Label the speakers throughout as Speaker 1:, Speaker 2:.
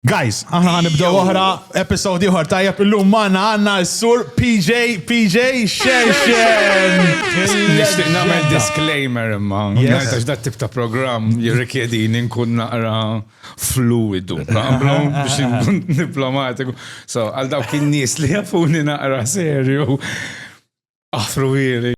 Speaker 1: Guys, aħna ħanibdew oħra episodi oħra tajjeb illum magħna għandna s-sur PJ Xerxen.
Speaker 2: Nixtieq nagħmel disclaimer imma ngħidax dat tip ta' programm jirrikjedini nkun naqra fluidu, biex nkun diplomatiku. So għal dawk in-nies li jafuni naqra serju aħfru wieri.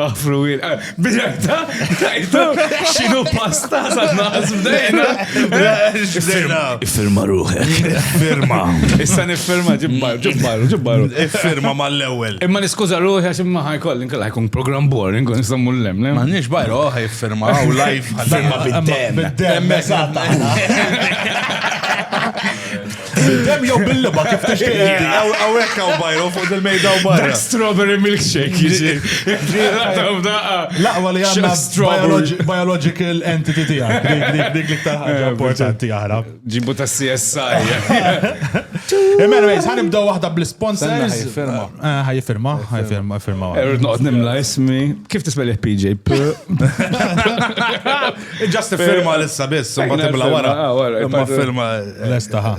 Speaker 2: Aħfru wieri. Bidajta, xinu pasta sadnaqas bdejna.
Speaker 3: Firma ruħek. Firma.
Speaker 2: Issa nifirma ġibbaru.
Speaker 3: Firma mal-ewel.
Speaker 2: Imma niskuza ruħi għax imma ħajkoll, inkella ħajkun program boring, kun nisammu l-lem.
Speaker 3: Ma nix bajru, firma u live. Firma bid-dem.
Speaker 1: Bid-dem, eżatt. Bid-dem jew bil-liba kif tixtieq.
Speaker 3: Għawek għaw bajru fuq del-mejda u barra.
Speaker 2: Strawberry milkshake jiġi.
Speaker 1: Laqwa li għanna biological entity tijak. Dik li ktar ħagġa importanti għara.
Speaker 2: Ġibu ta' CSI.
Speaker 1: Anyways, ħanibdaw waħda bl-sponsors. Ħajfirma.
Speaker 2: Erud noqt nimla ismi. Kif tisbelih PJ?
Speaker 3: Just firma l-issa biss, ma tibla wara. Ma firma.
Speaker 1: L-estaħa.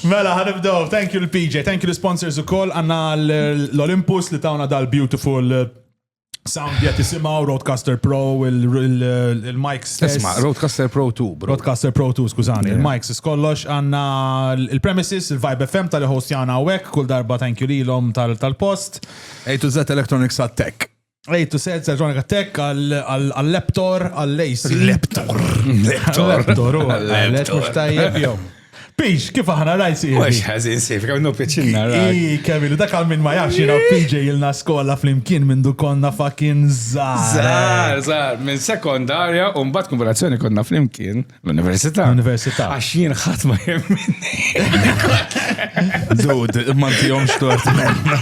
Speaker 1: Mela, ħanibdaw. Thank you l-PJ, thank you l-sponsors u koll. Għanna l-Olympus li tawna dal-beautiful sound jgħat jisimaw, Rodecaster Pro, il-mics.
Speaker 3: Isma, Rodecaster Pro 2, bro.
Speaker 1: Rodecaster Pro 2, skużani. Il-mics iskollox. Għanna il-premises, il-Vibe FM tal-host jgħana għawek, kull darba thank you li-lom tal-post.
Speaker 3: A to Z Electronics at Tech.
Speaker 1: A to Z Electronics at Tech, għal-Leptor, għal-Lacy.
Speaker 3: Leptor,
Speaker 1: mux tajjeb, jow. Pix, kif aħna rajsi?
Speaker 2: Mux ħazin sejf, għamnu pieċinna raj.
Speaker 1: Kemilu, dak għal minn ma jafx jina PJ il-na skola fl-imkien minn du konna fucking zar.
Speaker 2: Zar, minn sekondarja, un-bat konverazzjoni konna fl-imkien l-Università.
Speaker 1: Università.
Speaker 2: Għax jien ħat ma jemminni.
Speaker 3: Dude, manti jom xtort menna.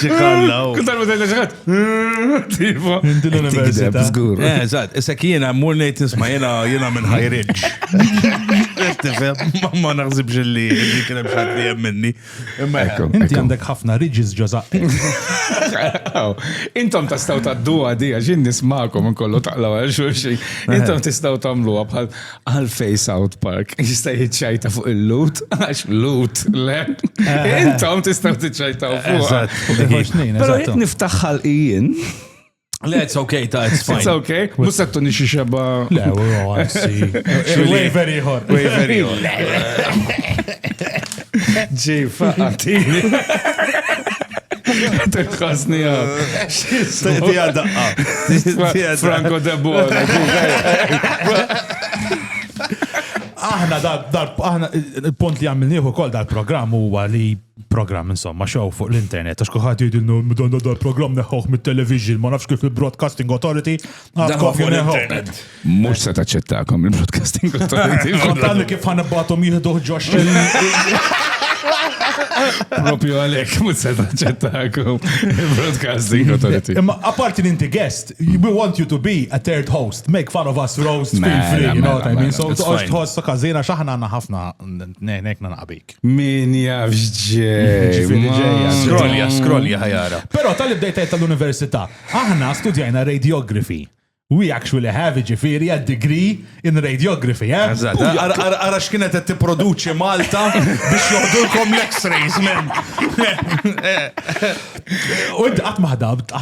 Speaker 3: Ġikallaw.
Speaker 2: Kuntar ma tajna ġakat. Tipo.
Speaker 1: Inti l-Università.
Speaker 2: Zgur.
Speaker 3: Eżat, isek jena murnejt nisma jena minn High Ridge. Ma naħsibx li kienem xat li jemminni.
Speaker 1: Inti għandek ħafna ridges ġoza.
Speaker 2: Intom tastaw taddu għadi, għaxin nismakom nkollu taqlaw għal xurxin. Intom tastaw tamlu għabħal għal-fej South Park. Jista jitċajta fuq il-loot, għax loot, le. Intom tastaw titċajta fuq. Pero jek niftaħħal ijin.
Speaker 3: Le, it's okay, it's fine.
Speaker 2: It's okay. Musaktu nixi xeba.
Speaker 1: Le, għassi. Way very hot.
Speaker 3: Way very hot.
Speaker 2: Ġi, faqatini. Tħasni għab.
Speaker 3: Tija daqqa.
Speaker 2: Franco de Bola.
Speaker 1: Aħna il-punt li għamilniħu kol dal-program huwa li program insomma show fuq l-internet għax kuħat jidilnu madonna dal-program neħħuħ mit-television ma nafx kif il-Broadcasting Authority
Speaker 2: mux se taċċettakom il-Broadcasting Authority
Speaker 1: għalli kif ħanabbatom jihduħ ġox
Speaker 2: propju għalek mux se taċċettakom il-Broadcasting Authority.
Speaker 1: Imma apparti l-inti guest, we want you to be a third host, make fun of us, roast, feel free, you know what I mean? So toqgħod tħoss kazina xaħna għandna ħafna nekna naqbik.
Speaker 2: Min jafx
Speaker 3: Skrolja ħajara.
Speaker 1: Pero tal-ibdejtajt tal-Università, aħna studjajna radiography. We actually have a degree in radiography, eh?
Speaker 3: Ara x'kienet qed tipproduċi Malta biex joħdulkom l-X-rays, men.
Speaker 1: U qatt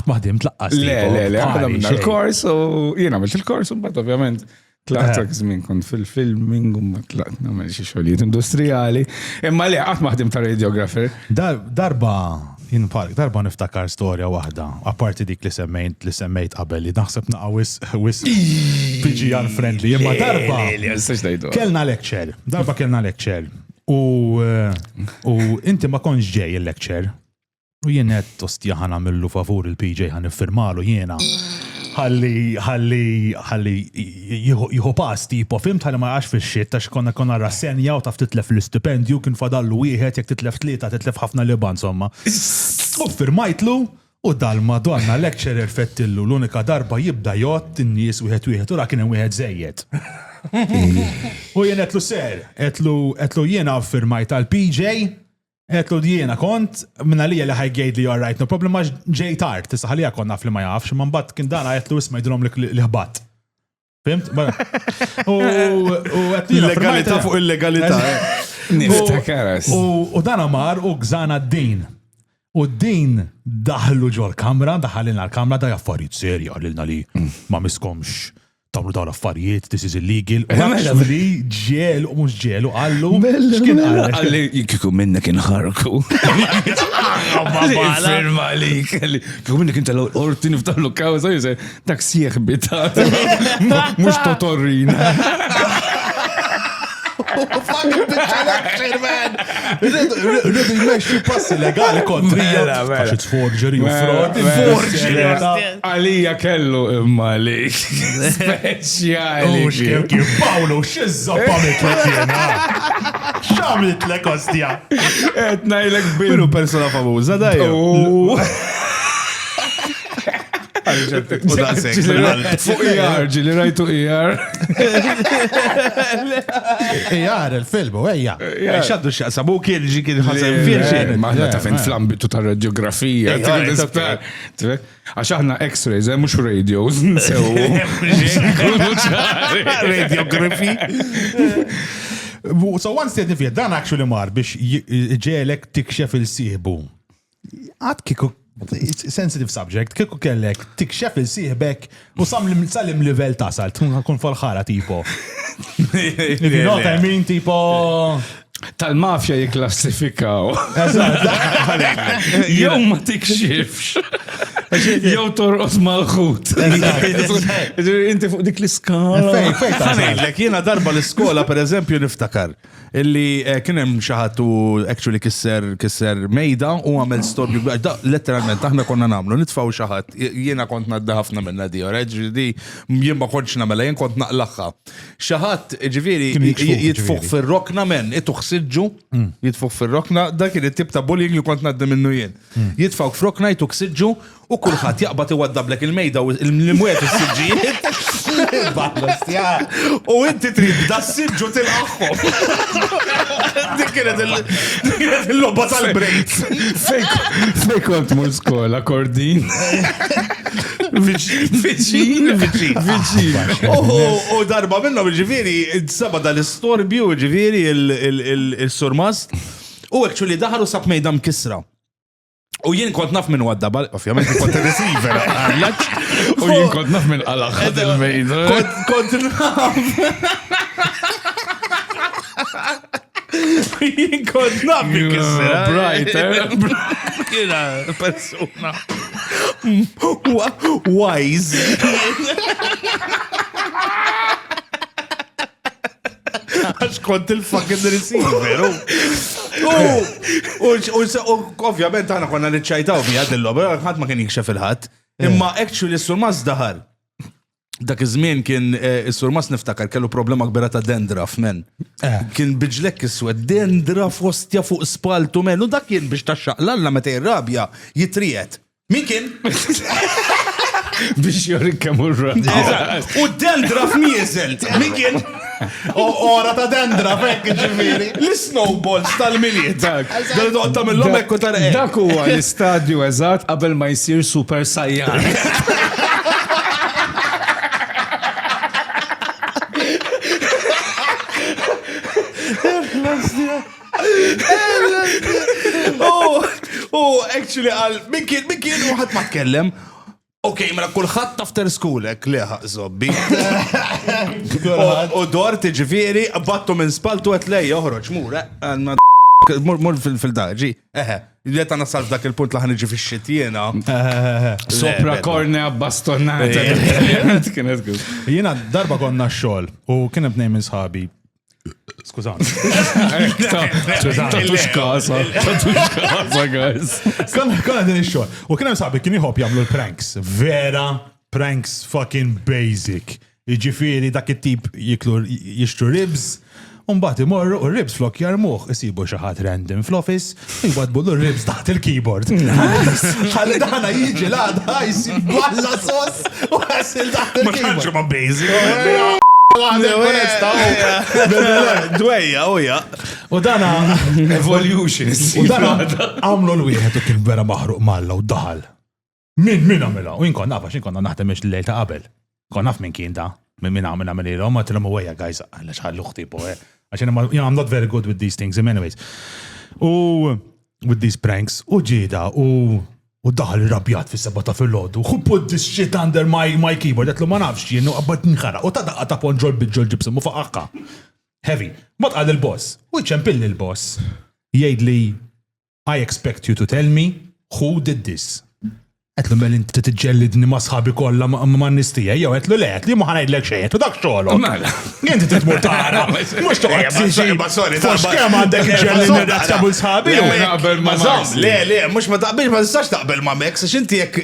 Speaker 1: maħdim tlaqqas.
Speaker 2: Le, għamilna il-kors u jiena għamilt il-kors u mbagħad ovvjament tlaqtak żmien kont fil-filming u ma tlaqt nagħmel xi xogħlijiet industrijali. Imma le qatt maħdim ta' radiographer. Darba niftakar storja waħda, apparti dik li semmejt qabel li naħseb naqawis PG unfriendly, imma kellna lecture u inti ma konx ġej il-lecture u jien qed tostja ħana millu favur il-PJ ħan iffirmalu jiena ħalli jieħu pass tipo fimt ħalli ma għax fix-xitt għax konna rassenja u taf titlef l-istipendju kien fadallu wieħed jekk titlef tlieta titlef ħafna liba insomma. U firmajtlu u dal-Madonna lecturer fettillu l-unika darba jibda jgħod in-nies wieħed u ra kien hemm wieħed żejjed. U jien għetlu ser, għetlu jiena firmajt tal-PJ, għetlu jiena kont, minna li ħajgħid li all right, no problem għax ġej tard, tisaħalija kon naf li ma jafx, man bat kien dana għetlu isma jdilom li ħbat. Fimt? U għetlu
Speaker 3: Illegalità fuq illegalità.
Speaker 4: Niftakaras.
Speaker 2: U dan mar u gżana d-din. U d-din daħlu ġol kamra, daħalina l-kamra, da jaffarijiet serja għalilna li ma miskomx tamlu dawn affarijiet, this is illegal. U actually ġel u mux ġel u għallu. X'kien
Speaker 4: għalli kiku minnek inħarku. Firma li kiku minnek inta l-orti niftaħlu kawza jise dak sieħ bitat. Mux totorrina.
Speaker 2: Fucking bitch election, man! Rridu jmexxu passi legali kontrija. Għax it's forgery u fraud. Forgery.
Speaker 4: Għalija kellu imma li. Speċjali.
Speaker 2: Kif Paolo, xizza pamit l jena. Xamit l ostja.
Speaker 4: Etnajlek bil.
Speaker 3: Minu persona famuża dajju.
Speaker 4: Fuq IR, ġili rajtu IR.
Speaker 2: IR, il-filmu, ejja.
Speaker 3: Xaddu xaqsabu kien ġi kien ħasem virgin.
Speaker 4: Maħna ta' fin fl-ambitu ta' radiografija. Għax aħna x-rays, mux radios, nsewu.
Speaker 3: Radiografi.
Speaker 2: So one state if dan actually mar biex ġelek tikxef il-sieħbu. Għad kiku sensitive subject, kiku kellek tikxef il-sieħbek u salim level tasal, tkun fal-ħara tipo. If you know what I mean, tipo...
Speaker 4: Tal-mafja jiklassifikaw. Jew ma tikxifx. Jew torqos mal-ħut. Inti fuq dik l-iskala.
Speaker 3: Ħanejlek, jiena darba l-iskola per eżempju niftakar illi kienem xaħatu actually kisser mejda u għamel storbi da letteralment aħna konna namlu nitfaw xaħat jiena kont nadda ħafna minna di di jien ma kontx namela jien kont naqlaħħa xaħat ġifieri jitfuq fir-rokna men ituħsiġġu jitfuq fir-rokna da kien it-tip ta' bullying li kont nadda minnu jien jitfaw f'rokna jituħsiġġu u kulħadd jaqbad iwaddablek il-mejda u l-mwiet is-siġġijiet u inti trid da s-siġġu tilqaħħom. Dik kienet il-logħba tal-brejt.
Speaker 4: Fej kont mur skola, Kordin.
Speaker 3: Viċin. U darba minnhom ġifieri saba dal-istorbju ġifieri il-surmast u actually daħalu sab mejda mkisra. U jien kont naf minn waddabal, ovvjament kont receiver,
Speaker 4: u jien kont naf minn għalaħħad il-mejda.
Speaker 3: Kont naf. Jien kont naf minn kisra.
Speaker 4: Bright,
Speaker 3: Kiena persona. Wise. Għax kont il-fucking receiver. U ovvjament għana konna li-ċajtaw mi għad il-loba, għad ma kien jikxef il-ħat. Imma actually s-surmas daħar. Dak iż-żmien kien is-surmas niftakar kellu problema kbira ta' dendraf, men. Kien biġlek is-swed, dendraf ostja fuq spaltu, men. U dak kien biex taxxaqlalla meta jirrabja jitriet. Min kien?
Speaker 4: biex jorik kemm urra.
Speaker 3: U dendraf nieżelt. Min kien?
Speaker 2: Ora ta' dendra, fekk ġifiri.
Speaker 3: L-snowballs tal-miliet. Dal doqta mill-lom ekku tar-eq.
Speaker 4: Dak huwa l-istadju eżatt qabel ma jsir Super Saiyan.
Speaker 3: Actually għal min kien u ħadd ma tkellem. Okay, mela kulħadd after schoolek liħaq zobbi. U dor tiġifieri battu minn spaltu qed lej joħroġ mur fil-daġi. Jiet għana salf dak il-punt li ħaniġi fix-xitjena.
Speaker 4: Sopra kornea bastonata.
Speaker 2: Jiena darba konna x-xogħol u kien hemm nejn minn sħabi. Skużani.
Speaker 4: Tatux kasa, guys.
Speaker 2: Konna din ix-xogħol. U kien hemm sabi kien jħobb jagħmlu l-pranks. Vera pranks fucking basic. Jiġifieri dak it-tip jixtru ribs. Umbat imorru u ribs flok jarmuħ, isibu xaħat random fl-office, jibadbu l-ribs taħt il-keyboard. Għalli daħna jiġi laħda, jisib balla sos u għasil taħt il-keyboard.
Speaker 3: Ma basic. Dwejja, uja.
Speaker 2: U dana,
Speaker 4: Evolution.
Speaker 2: u dana għamlu l-wieħed u kien vera maħruq malla u daħal. Min għamela? U jinkon naf, għax jinkon naħtem ix l-lejl ta' qabel. Kon naf minn kien da, minn għamela, ma t-lom u għeja, guys, għallax ħalluħti po, għaxin I'm not very good with these things, anyways. U with these pranks, u ġida, u daħal rabjat fi sebata fil-lodu, who put this shit under my keyboard, għetlu ma nafx jien, u għabbat nħara, u ta' daqqa ta' ponġol bidġol ġibsum, u faqqa. Heavy. Mat għad il-boss, u ċempilli il-boss, jgħid li, I expect you to tell me who did this. Għetlu mel inti t-ġellidni ma sħabi kolla ma nistija, jew għetlu le, għetlu ma ħanajdlek xejn, għetlu dak xogħol.
Speaker 4: Mela.
Speaker 2: Inti titmur taħra, mux toqgħod tiġi. Fux kemm għandek ġellidni għattabu sħabi.
Speaker 4: Naqbel ma Max.
Speaker 3: Le, mux ma taqbilx ma tistax taqbel ma Max, għax inti jekk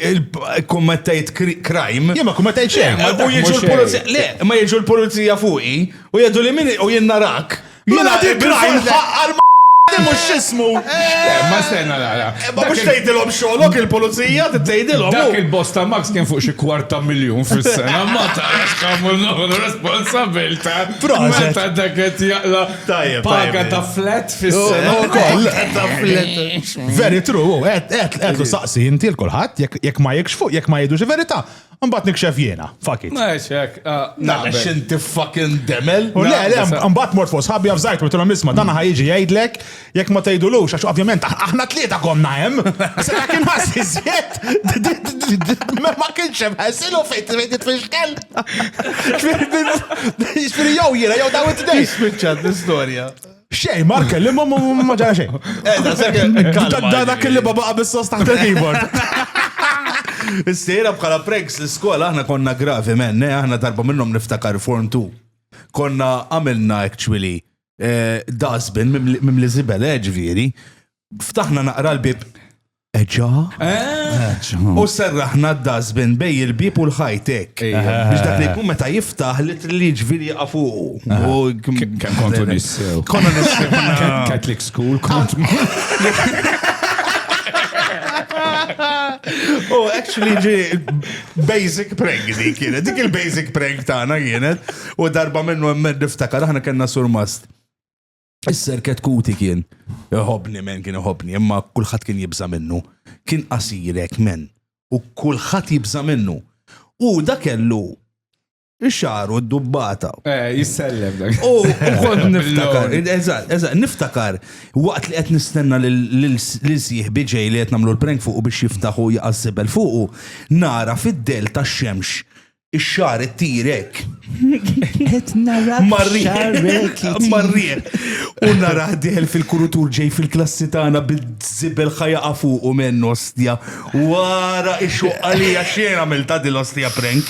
Speaker 3: kummettajt crime.
Speaker 2: Jema kummettajt xejn.
Speaker 3: U jiġu l-polizija, le, ma jiġu l-polizija fuqi, u jgħidu li minni u jien narak.
Speaker 2: Mela di crime għal mux xismu.
Speaker 4: Ma stenna la.
Speaker 3: Ma mux tgħidilhom xogħolok il-polizija, tgħidilhom.
Speaker 4: Dak il-boss ta' Max kien fuq xi $250,000 fis-sena, ma tarax kemm noħdu responsabilta. Meta dak qed jaqla paga ta' flat fis-sena wkoll.
Speaker 2: Very true, għetlu saqsi inti l-kulħadd, jekk ma jekx fuq, jekk ma jgħidux il-verità. Mbagħad nikxef jiena, fuck it.
Speaker 4: Mexek,
Speaker 3: Naqbex inti fucking demel.
Speaker 2: U le, mbagħad mort fuq sħabi għafżajt, u tilhom isma' dan ħajġi jgħidlek jekk ma tgħidulux għax ovvjament aħna tlieta konna hemm. Se dak kien ħass iżjed. Ma kienx hemm ħassil u fejn tgħid fix-xkel. Ġifieri jew jiena jew daw it-tnejn.
Speaker 3: Spiċċat l-istorja.
Speaker 2: Xejn, Markel, li ma ġara xejn. Dak li baqa bis-sos taħt il-keyboard.
Speaker 3: Istejra bħala pranks l-iskola aħna konna gravi men, aħna darba minnhom niftakar Form 2. Konna għamilna actually dustbin mim li zibel ġifieri. Ftaħna naqra l-bib eġa. U serraħna d-dustbin bej il-bib u l-ħajtek. Biex dak li jkun meta jiftaħ li ġifieri jaqa' fuq.
Speaker 4: Kemm kontu nissew.
Speaker 3: Konna nissew.
Speaker 4: Catholic school kont.
Speaker 3: Oh, actually, basic prank di kienet. Dik il-basic prank tagħna kienet. U darba minnu hemmed niftakar aħna kellna surmast. Is-serket kuti kien. Iħobni men kien iħobni, imma kulħadd kien jibża minnu. Kien qasirek men. U kulħadd jibża minnu. U da kellu ix-xaru d-dubbata.
Speaker 4: Jissellem dak.
Speaker 3: U kont niftakar, eżatt, niftakar waqt li qed nistenna l-sieħ biġej li qed nagħmlu l-prank fuq biex jiftaħu jaqassibel fuqu, nara fid-del tax-xemx ix-xar it-tirek.
Speaker 5: Qed nara
Speaker 3: marriek. U nara ħdieħel fil-kurutur ġej fil-klassi tagħna bil-żibel ħajaqa fuqu minn ostja. Wara ix-xuqqa li xejn għamilta din l-ostja prank.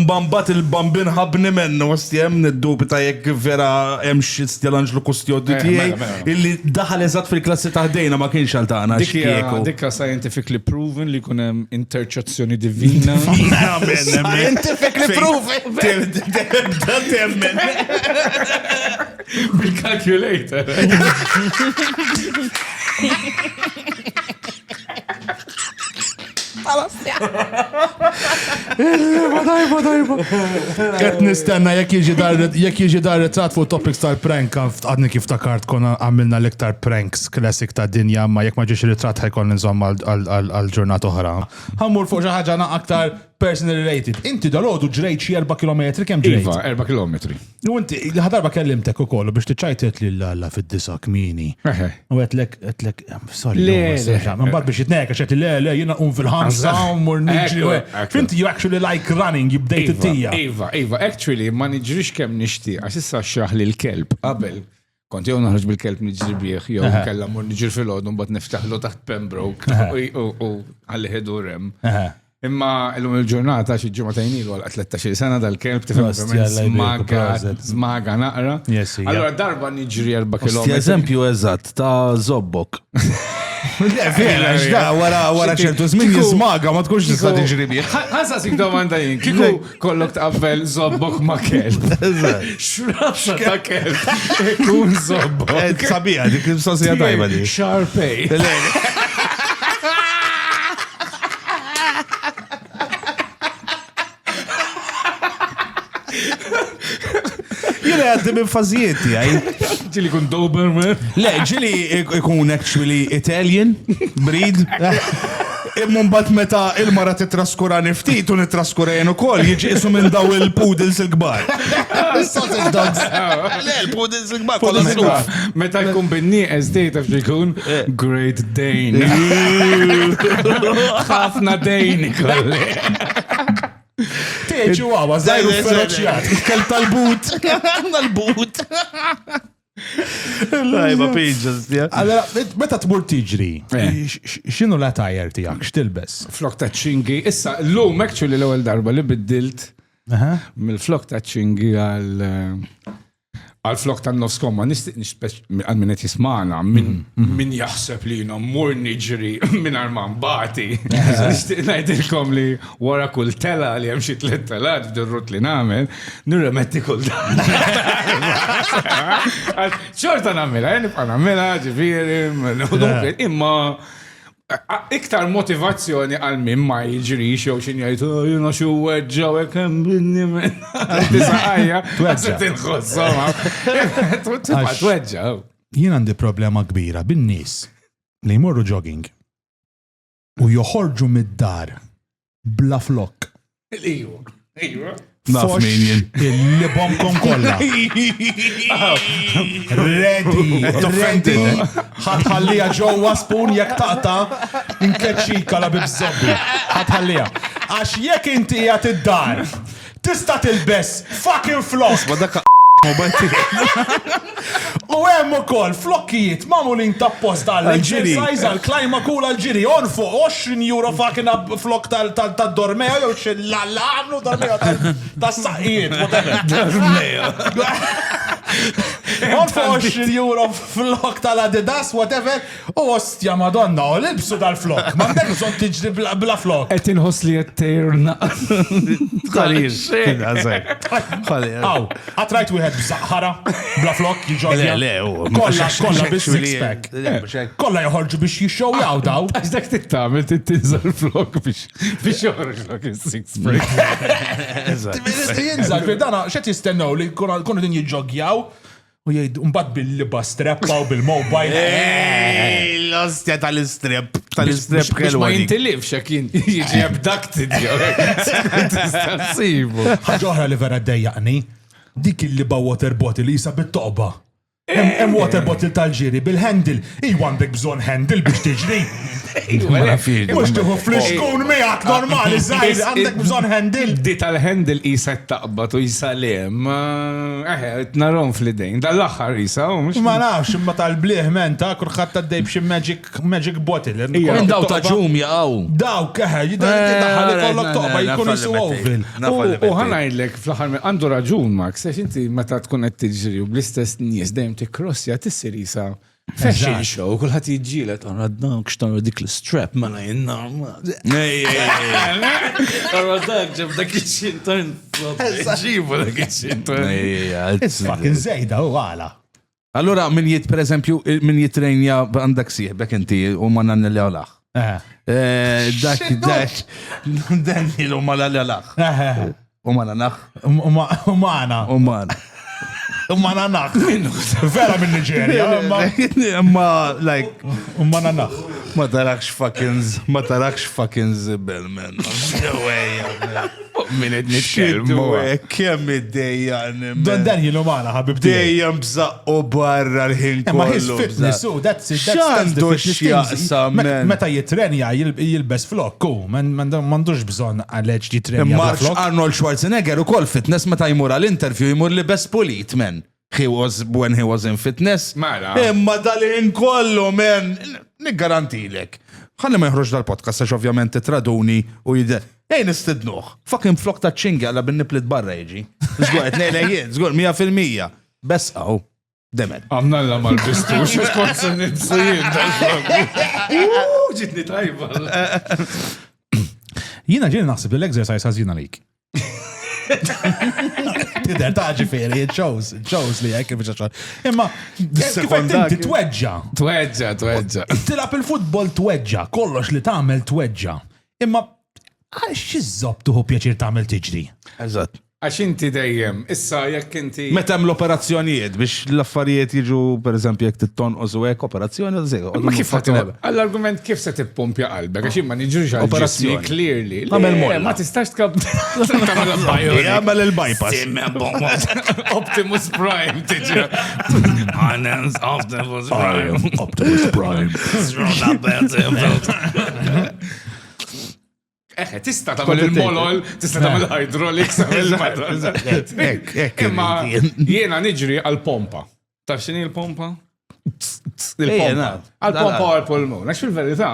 Speaker 3: Mbambat il-bambin ħabni minn ostja hemm niddubita jekk vera hemm xi Stjelangelo Kustjoddu tiegħi illi daħal eżatt fil-klassi ta' ħdejna ma kienx għal tagħna x'kieku.
Speaker 4: Dikka scientifically proven li kun hemm interċezzjoni divina.
Speaker 3: Scientifically proven. Temmen.
Speaker 4: Bil-calculator.
Speaker 2: Qed nistenna jekk jiġi dar ritrat fuq topics tal-prank, għadni kif takart konna għamilna l-iktar pranks classic ta' dinja, ma jekk ma ġiex ritrat ħajkun nżomm għal-ġurnat oħra. Ħammur fuq xi ħaġa aktar personally related. Inti dal-għodu ġrejt xi 4 kilometri, kemm ġrejt?
Speaker 4: Iva, 4 kilometri.
Speaker 2: U inti ħadarba kellimtek ukoll biex tiċċajtet li l-alla fid-disa kmini. U għetlek, sorry, mbagħad biex jitneka xed le jiena qum fil-ħamsa u mur niġri. Finti you actually like running, you bdejt it-tija.
Speaker 4: Iva, actually ma niġrix kemm nixtieq għax issa xraħ li l-kelb qabel. Kont jew naħroġ bil-kelb niġri bih, jew kellha mur niġri fil-għodu mbagħad niftaħlu taħt Pembroke u ħalli ħedurem. Imma l-lum il-ġurnata xi ġimgħatejn ilu għal 13 sena dal-kelb tifhem żmaga naqra. Allura darba niġri 4 kilometri.
Speaker 3: Eżempju eżatt ta' zobbok. Wara ċertu żmien jiżmaga ma tkunx tista' tiġri bih.
Speaker 4: Ħansa sik domanda jien, kieku kollok tqabbel zobbok ma' kelb. X'razza ta' kelb ikun zobbok.
Speaker 3: Sabiħa dik il-sosija tajba di.
Speaker 4: Sharpei.
Speaker 3: Jena għaddi minn fazijieti,
Speaker 4: ġili kun Doberman.
Speaker 3: Le, ġili ikun actually Italian, breed. Imman meta il-mara titraskura niftit u nitraskurajn ukoll jiġi isu minn daw il-poodles il-kbar. Sausage dogs. Le, il-poodles il-kbar kollha sruf.
Speaker 4: Meta jkun bin-nieqes dejta f'ġikun Great Dane. ħafna Dejni kolli.
Speaker 1: Teġu għawa, zaħru feroċjat.
Speaker 3: Kell tal-but. Tal-but. Lajba pages, ja.
Speaker 1: Allora, meta tmur tiġri, x'inhu l-attire tiegħek, x'tilbes?
Speaker 4: Flok ta' ċingi. Issa, l-lum actually l-ewwel darba li biddilt mill-flok ta' ċingi għal-flok ta' nofs komma. Għal-minet jismana, min jaħseb li jina mur niġri minn arman bati. Nishtiq najdilkom li wara kull tela li jemxi 3 telat f'dirrut li namel, nirremetti kull dan. ċorta namela, nibqa namela, ġifiri, imma iktar motivazzjoni għal min ma jiġrix jew xin jgħid jiena xi weġġa u hemm binni minn tisaqajja tweġġa tinħossoma. Tweġġa.
Speaker 1: Jien għandi problema kbira bin-nies li jmorru jogging u joħorġu mid-dar bla flok.
Speaker 4: Ejwa.
Speaker 3: Naf min jien.
Speaker 1: Il-libomkom kollha. Ready. Ħatħallija ġewwa spoon jekk taqta inkeċċika la bibżobbi. Ħatħallija. Għax jekk inti qiegħed id-dar tista' tilbes fucking flok.
Speaker 3: Ma dak
Speaker 1: U hemm ukoll flokkijiet magħmulin tappost għall-exercise għall-klajma kull għall-ġiri. On fuq 20 euro fucking flok tad-dormeja jew xi l-għamlu dormeja tas-saqqijiet. Dormeja. On fuq 20 euro flok tal-Adidas, whatever. U ostja Madonna, u libsu dal-flok. Ma m'hemmx bżonn tiġri bla flok.
Speaker 4: Qed inħoss li qed tejrna.
Speaker 1: Aw, għatrajt wieħed b'żaqħara, bla flok, jiġodja. Kolla biex six-pack. Kolla joħorġu biex jixxowjaw daw.
Speaker 4: Għax dak tittamil tinżal flok biex joħorġlok il-six-pack.
Speaker 1: Jinżal, dana, xed jistennew li kunu din jiġġogjaw u jgħidu mbagħad bil-liba streppa u bil-mobile.
Speaker 3: L-ostja tal-istrep kellu.
Speaker 4: Ma jintilifx jekk jiġi abducted jew. Tista' nsibu.
Speaker 1: Ħaġa oħra li vera ddejjaqni, dik il-liba water bottle li jisa bit-toqba. Hemm water bottle tal-ġiri bil-handle. Għandek bżonn handle biex tiġri. Mux tieħu fl-iskun miegħek normali żgħir, għandek bżonn handle.
Speaker 4: Di tal-handle jisa taqbad u jisa lem. Narom fl-idejn. Dal-aħħar jisa u mhux.
Speaker 1: Ma nafx imma tal-blieħ men ta' kulħadd għaddej b'xi magic bottle.
Speaker 3: Minn daw ta' ġum jaqgħu.
Speaker 1: Dawk daħal ikollok toqba jkun isu oval.
Speaker 4: U ħanajdlek fl-aħħar għandu raġun Max, għax inti meta tkun qed tiġri u bl-istess nies dejjem tikkrossja tissir jisa fashion show, kulħadd jiġġielet għandna x'tagħmel dik l-strap ma ngħinna. Ara dak ġeb dak ix-xinton. Ġibu dak ixxinton.
Speaker 1: It's fucking żejda u għala.
Speaker 3: Allura min per eżempju min jitrejnja għandak sieħbek inti u ma nannilli għalaħ. Dak Daniel u ma nannilli għalaħ. U ma nanaħ.
Speaker 1: U maħna. Vera minn Nigeria.
Speaker 3: Ma like.
Speaker 1: U maħna.
Speaker 3: Ma tarakx fucking zibel, man.
Speaker 4: Min qed nitkellmu.
Speaker 3: Kemm id-dejja.
Speaker 1: Don Daniel u maħna ħabib
Speaker 3: dejjem bżaqqu barra l-ħin kollu.
Speaker 1: Ma his fitness, so that's it.
Speaker 3: X'għandu x'jaqsam, man.
Speaker 1: Meta jitrenja jilbes flok, m'għandux bżonn għaliex jitrenja
Speaker 3: bla flok. Arnold Schwarzenegger ukoll fitness meta jmur għall-interview jmur li best polit, man. When he was in fitness.
Speaker 4: Mela.
Speaker 3: Imma dal-ħin kollu, man. Niggarantilek. Ħalli ma jħroġ dal-podcast għax ovvjament traduni u jidher. Ej nistidnuh. Fucking flok ta' ċinga għalla bin-niplit barra jiġi. Żgur qed ngħidlek jien, żgur 100%. Besqaw. Demen.
Speaker 4: Għamna la mal-bistux, x'konsa nibsejjin dal-flok. Ġitni tajba.
Speaker 1: Jina ġieli naħseb li l-exercise ħażina lik. Tider ta' ġifieri, it-shows li jekk biex xogħol. Imma kif inti tweġġa.
Speaker 4: Tweġġa.
Speaker 1: Tilab il-futbol tweġġa, kollox li tagħmel tweġġa. Imma għaliex iżobb tuħu pjaċir tagħmel tiġri.
Speaker 3: Eżatt.
Speaker 4: Għax inti dejjem, issa jekk inti.
Speaker 3: Meta hemm l-operazzjonijiet biex l-affarijiet jiġu pereżempju jekk tittonqos u hekk operazzjoni
Speaker 4: Ma kif għall-argument kif se tippompja qalbek għax imma niġrux għal
Speaker 3: Operazzjoni.
Speaker 4: clearly.
Speaker 3: Għamel
Speaker 4: Le,
Speaker 3: molla.
Speaker 4: Ma tistax tagħmel
Speaker 3: Jagħmel il-bypass.
Speaker 4: Optimus Prime tiġi. Finance Optimus Prime.
Speaker 3: Optimus Prime.
Speaker 4: Tista tagħmel il-molol, tista tagħmel hydraulics. Imma jiena niġri għal-pompa. Taf x'inhi l-pompa? Il-pompa. Għal-pompa u għal-pulmun. Għax fil-verità,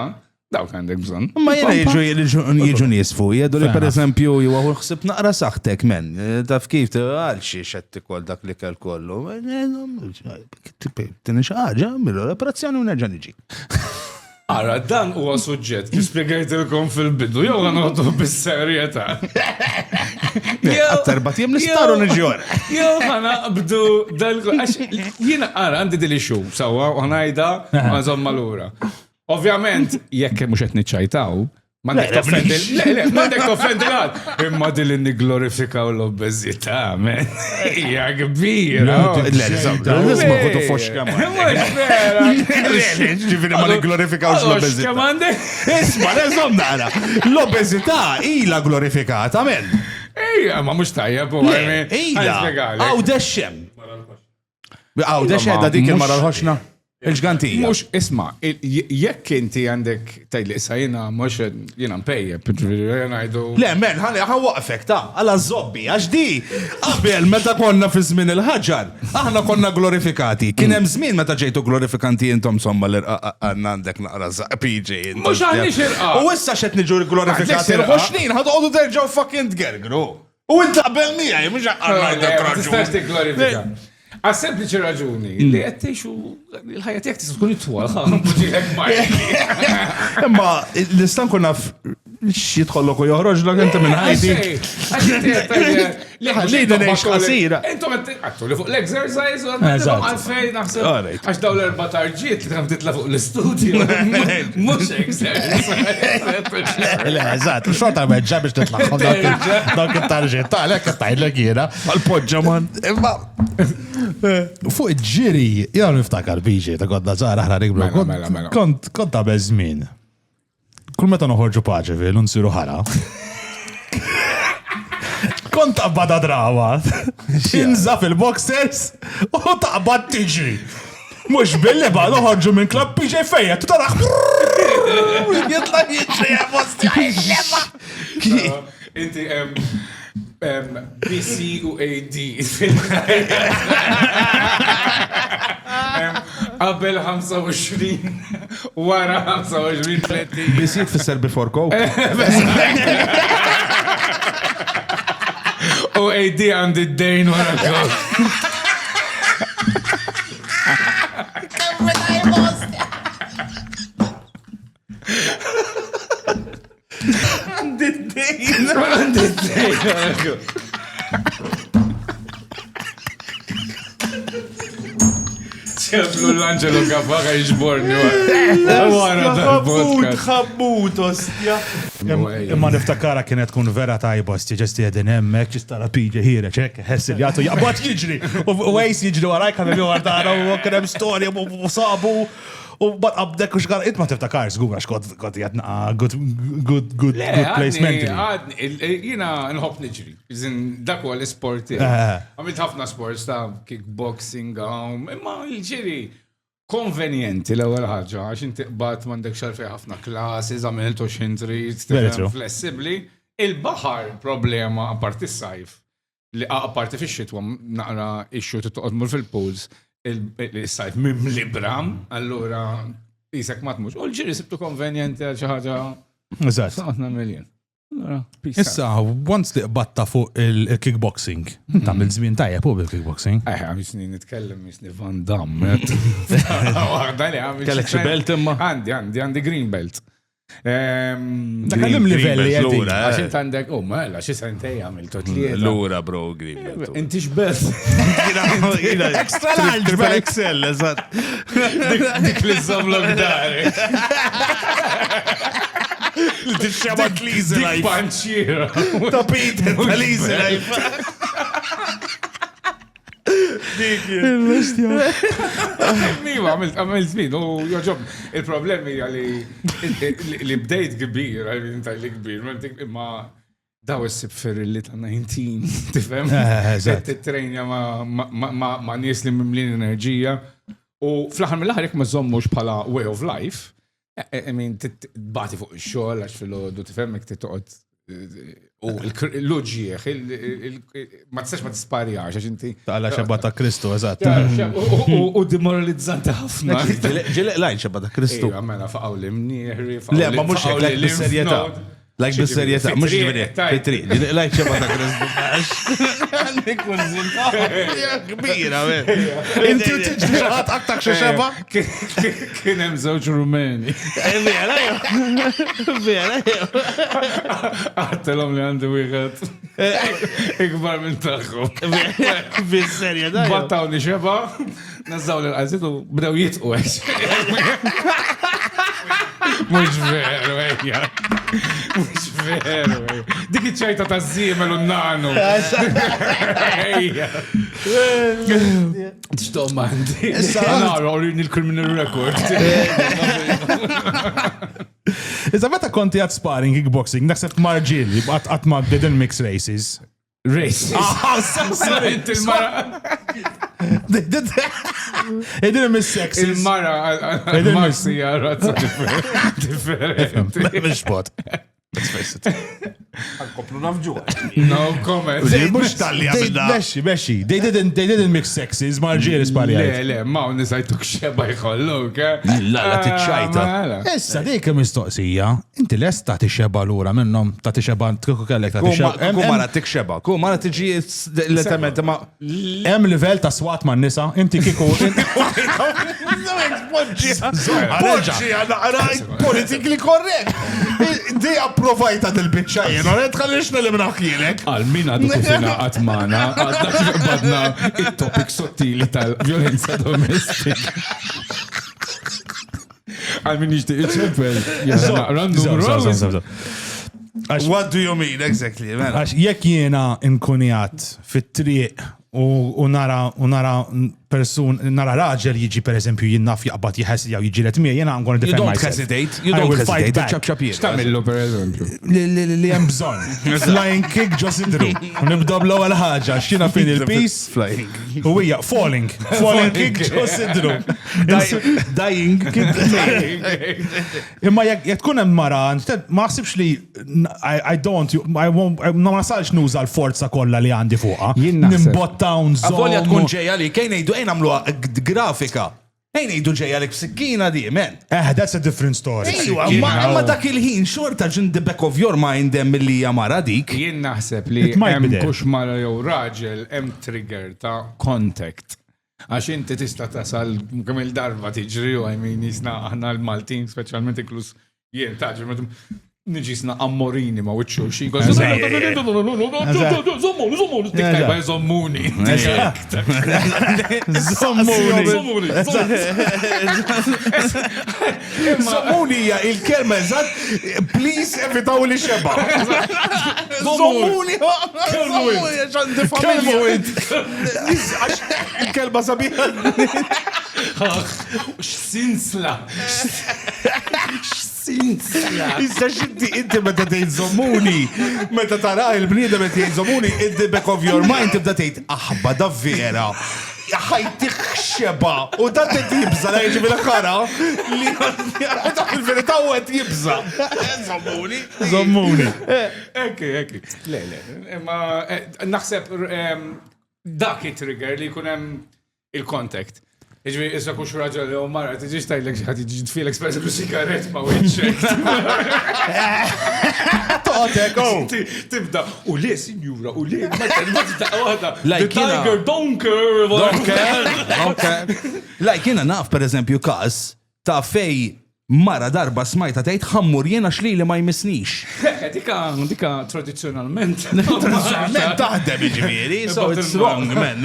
Speaker 4: dawk għandek bżonn.
Speaker 3: Ma jena jiġu nisfu, jgħidu li per eżempju jgħu xsib naqra saħtek men, taf kif għal xie xetti kol dak li kell kollu. Tini xaħġa, millu l-operazzjoni u nerġa' niġi.
Speaker 4: Ara, dan huwa suġġett kif spjegajtilkom fil-bidu, jew għanodu bis-serjetà.
Speaker 3: Terbat jem nistaru niġjor.
Speaker 4: Jew ħanaqbdu għax jiena ara għandi dili xu, sawa, u ħanajda għazom malura. Ovvjament, jekk mhux qed niċċajtaw, Mandek toffendi għad. Imma dil niglorifikaw l-obbezità, men. Hija kbira.
Speaker 3: Nisma kutu foxka ma. Ġifiri ma niglorifikawx l-obbezità. Isma, neżom nara. L-obbezità ila glorifikata, men.
Speaker 4: Ija, ma mux tajjeb u għajmi.
Speaker 3: Ila, għaw deċem. Għaw deċem da dik il-mara l-ħoxna. Il-ġgantija.
Speaker 4: Mux, isma, jekk inti għandek tajli sajna, mux jena mpejja, jena għajdu.
Speaker 3: Le, men, ħan waqfek ta' għala zobbi, għax di, qabel meta konna fi żmien il-ħagġar, aħna konna glorifikati. Kien hemm żmien meta ġejtu glorifikanti intom somma l-għanna għandek naqra PJ.
Speaker 4: Mux għandi xirqa.
Speaker 3: U issa xet niġu glorifikati l-ħoxnin, ħadu terġaw fucking tgergru. U inta qabel miegħi, mhux għandek raġun.
Speaker 4: Tistax tikglorifika. Għas sempliċi raġuni li għettejxu il-ħajja tijak tista tkun it-twal, buġilek majli.
Speaker 3: Imma l-istan kuna xitħollok u joħroġ l inti minn ħajdi. Ħalli neħx qasira.
Speaker 4: Intom għattu li fuq l-exercise u għalfej naħseb. Għax daw l-erba tarġiet li għam titla fuq l-studio. Mux exercise.
Speaker 2: Eżat, xorta meġġa biex titlaħħom dawk il-tarġiet. Ta' l-ekka tajdlek jena.
Speaker 3: Għal-podġa man.
Speaker 2: Fuq ġiri, jgħal niftakar biġi ta' kodda ġara ħra rikbru. Kont ta' bezmin. Kull meta noħorġu paġevi, l-unsiru ħara. Kont tabbada drawa. Inza fil-boxers u taqbad tiġri. Mux billi ba noħorġu minn klab biġi fejja, tu tarax. Jitla jiġri għabosti.
Speaker 4: Inti BC u AD qabel 25 wara 25 30.
Speaker 3: BC tfisser before coke.
Speaker 4: U AD għandi d-dejn wara coke. ċeblu l-Angelo Gabbaga jiġborni għara dal-podcast.
Speaker 3: Xabbut, ostja.
Speaker 2: Imma niftakara kienet kun vera tajba, ġesti għedin emmek, ġistara piġi ħire, ċek, ħessil jgħatu, jgħabat jiġri, u għajs jiġri għaraj, kan għu għardara, u kienem storja, u sabu, u bat abdek u xgar, it ma tiftakar, zgura, xkot jgħatna good placement.
Speaker 4: Jina nħob niġri, dak u għal-sporti. Għamilt ħafna sports ta' kickboxing, imma il-ġiri konvenjenti l-ewwel ħaġa, għax inti qbad m'għandek xarfej ħafna classes, għamiltu x'intrit, flessibbli. Il-baħar problema apparti s-sajf, li apparti fix-xitwa naqra ixxu titqgħod mur fil-pools, il-sajf mimli bram, allura jisek matmux. U l-ġiri sibtu konvenjenti għal xi ħaġa.
Speaker 2: Eżatt.
Speaker 4: Saqtna miljon.
Speaker 2: Issa, once li qbatta fuq il-kickboxing, tamil żmien tajjeb u bil-kickboxing.
Speaker 4: Għamisni nitkellem misni Van Damme.
Speaker 3: Kellek xi belt imma?
Speaker 4: Għandi green belt.
Speaker 2: Dakallim livelli għeddi.
Speaker 4: Għaxin tandek, mela, xi sentej għamiltu tlieta.
Speaker 3: Lura, bro, green belt.
Speaker 4: Inti xbelt.
Speaker 3: Extra large, bel Excel, eżatt.
Speaker 4: Dik li żomlok dari.
Speaker 3: Tixxema t-lizi
Speaker 4: Dik panċira.
Speaker 3: Tapit t-lizi life.
Speaker 4: Miwa, għamilt min, u joġob, il-problemi għalli li bdejt kbir, għalli li kbir, imma daw s-sib ferrilli ta' 19, tifem? T-trejnja ma' nies li mimlin enerġija, u fl-ħar mill-ħar jek ma' zommux pala way of life, t-bati fuq il-xol, għax fil-ħodu tifem, jek t-toqot u l-loġieħ, ma t-sax ma t-sparjax, għax inti.
Speaker 2: Għalla xabba ta' Kristu, eżatt.
Speaker 4: U demoralizzanti ħafna.
Speaker 3: Ġilek lajn xabba ta' Kristu.
Speaker 4: Għamela faqaw l-imnieħri,
Speaker 3: Le, ma mux lajk bis-serjetà. Lajk bis-serjetà, mux ġivri. Fitri, ġilek lajn xabba ta' Kristu. Nikun zinta. Kbira, inti t-ġi ġaħat aktar xaxaba?
Speaker 4: Kien hemm żewġ Rumeni.
Speaker 3: Vera,
Speaker 4: Għattelhom li għandi wieħed. Ikbar minn tagħhom.
Speaker 3: Bis-serjetà.
Speaker 4: Battawni xeba, nazzaw l-qalżit u bdew jitqu Mux veru, ejja. Mux veru, ejja. Dik iċċajta ta' ziemel u nanu. Ejja. T-xtomandi. Naru, għorini l-criminal record.
Speaker 2: Iżda meta konti għat sparring, kickboxing, naħseb marġili, għat ma didn't mix races.
Speaker 4: Races. Inti il-mara.
Speaker 2: They didn't miss sexes.
Speaker 4: Il-mara, il-marsi għarrazza differenti.
Speaker 2: Mux pot.
Speaker 3: Għankoplu nafġu.
Speaker 4: No comment.
Speaker 3: Mux tal-li għabda.
Speaker 2: Beshi. They didn't mix sexes, marġili sparjajt.
Speaker 4: Le, ma' unisajtuk xeba jkolluk,
Speaker 3: La, t-ċajta.
Speaker 2: Issa, dik mistoqsija, inti lest ta' t-xeba l-ura minnom, ta' t-xeba, t-kiku kellek ta' t-xeba.
Speaker 3: Kumara t-xeba, kumara t-ġi l-element ma.
Speaker 2: Em livell ta' swat ma' nisa, inti kiku.
Speaker 3: Politikli korrekt. Di approvajta del-bicċa jena, tħallix nil-imnaħkilek.
Speaker 4: Għal-min għadu kufina għatmana, għadda badna il-topik sottili tal-violenza domestika. Għal-min iġti il-ċempel, random.
Speaker 3: What do you mean exactly?
Speaker 2: Għax jekk jena inkunjat fit-triq u nara person, nara raġel jiġi per eżempju jinnaf jaqbat jħess jaw jiġi let mija, jena I'm gonna defend
Speaker 3: You don't
Speaker 2: myself.
Speaker 3: hesitate. You don't hesitate. ċab jena.
Speaker 4: Stamillu per eżempju.
Speaker 2: Li jem bżon. Flying kick ġo sidru. Nibdob l-ewwel ħaġa, xina fin il-pis.
Speaker 3: Flying.
Speaker 2: U hija falling. Falling kick ġo sidru.
Speaker 3: Dying kick.
Speaker 2: Imma jekk tkun hemm mara, ma ħsibx li ma salx nuża l-forza kollha li għandi fuqha. Nimbotta unżom.
Speaker 3: Avolja tkun ġeja li kejn ngħidu ejn għamluha grafika. Ejn ngħidu ġeja li b'sikkina di, men.
Speaker 2: That's a different story.
Speaker 3: Ma dak il-ħin xorta ġin the back of your mind hemm milli hija mara dik.
Speaker 4: Jien naħseb li hemm kux mara jew raġel hemm trigger ta' contact. Għax inti tista' tasal kemm il-darba tiġri u għajmin jisna aħna l-Maltin, speċjalment inkluż jien taġri Nġisna ammorini ma wiċċu xi zommuni.
Speaker 3: Zommuni hija il-kelma eżatt, please evitaw li xeba. Zommuni. Il-kelma sabiħa.
Speaker 4: X'sinsla.
Speaker 3: Issa xinti inti meta tgħid zommuni, meta tara il-bniedem meta tgħid zommuni, in the back of your mind tibda tgħid aħba da vera. ħajtiħ xeba u da t-tibza la jġi bil-ħara li dak il-verità u għet jibza. Zommuni.
Speaker 4: Eki. Le. Ma naħseb dak it-trigger li kunem il-contact. Iġbi, issa kux raġel li mara, tiġiġ tajlek ħati ġiġ fil ekspress ku sigaret ma wieċek.
Speaker 3: Toqtek,
Speaker 4: tibda, u li, signora, u li, the tiger, donker.
Speaker 3: Lajk jena naf, per eżempju, kas ta' fej mara darba smajta tgħid ħammur jiena xli li ma jmissnix.
Speaker 4: Dika tradizzjonalment.
Speaker 3: Tradizzjonalment taħdem jiġifieri, so it's wrong, man.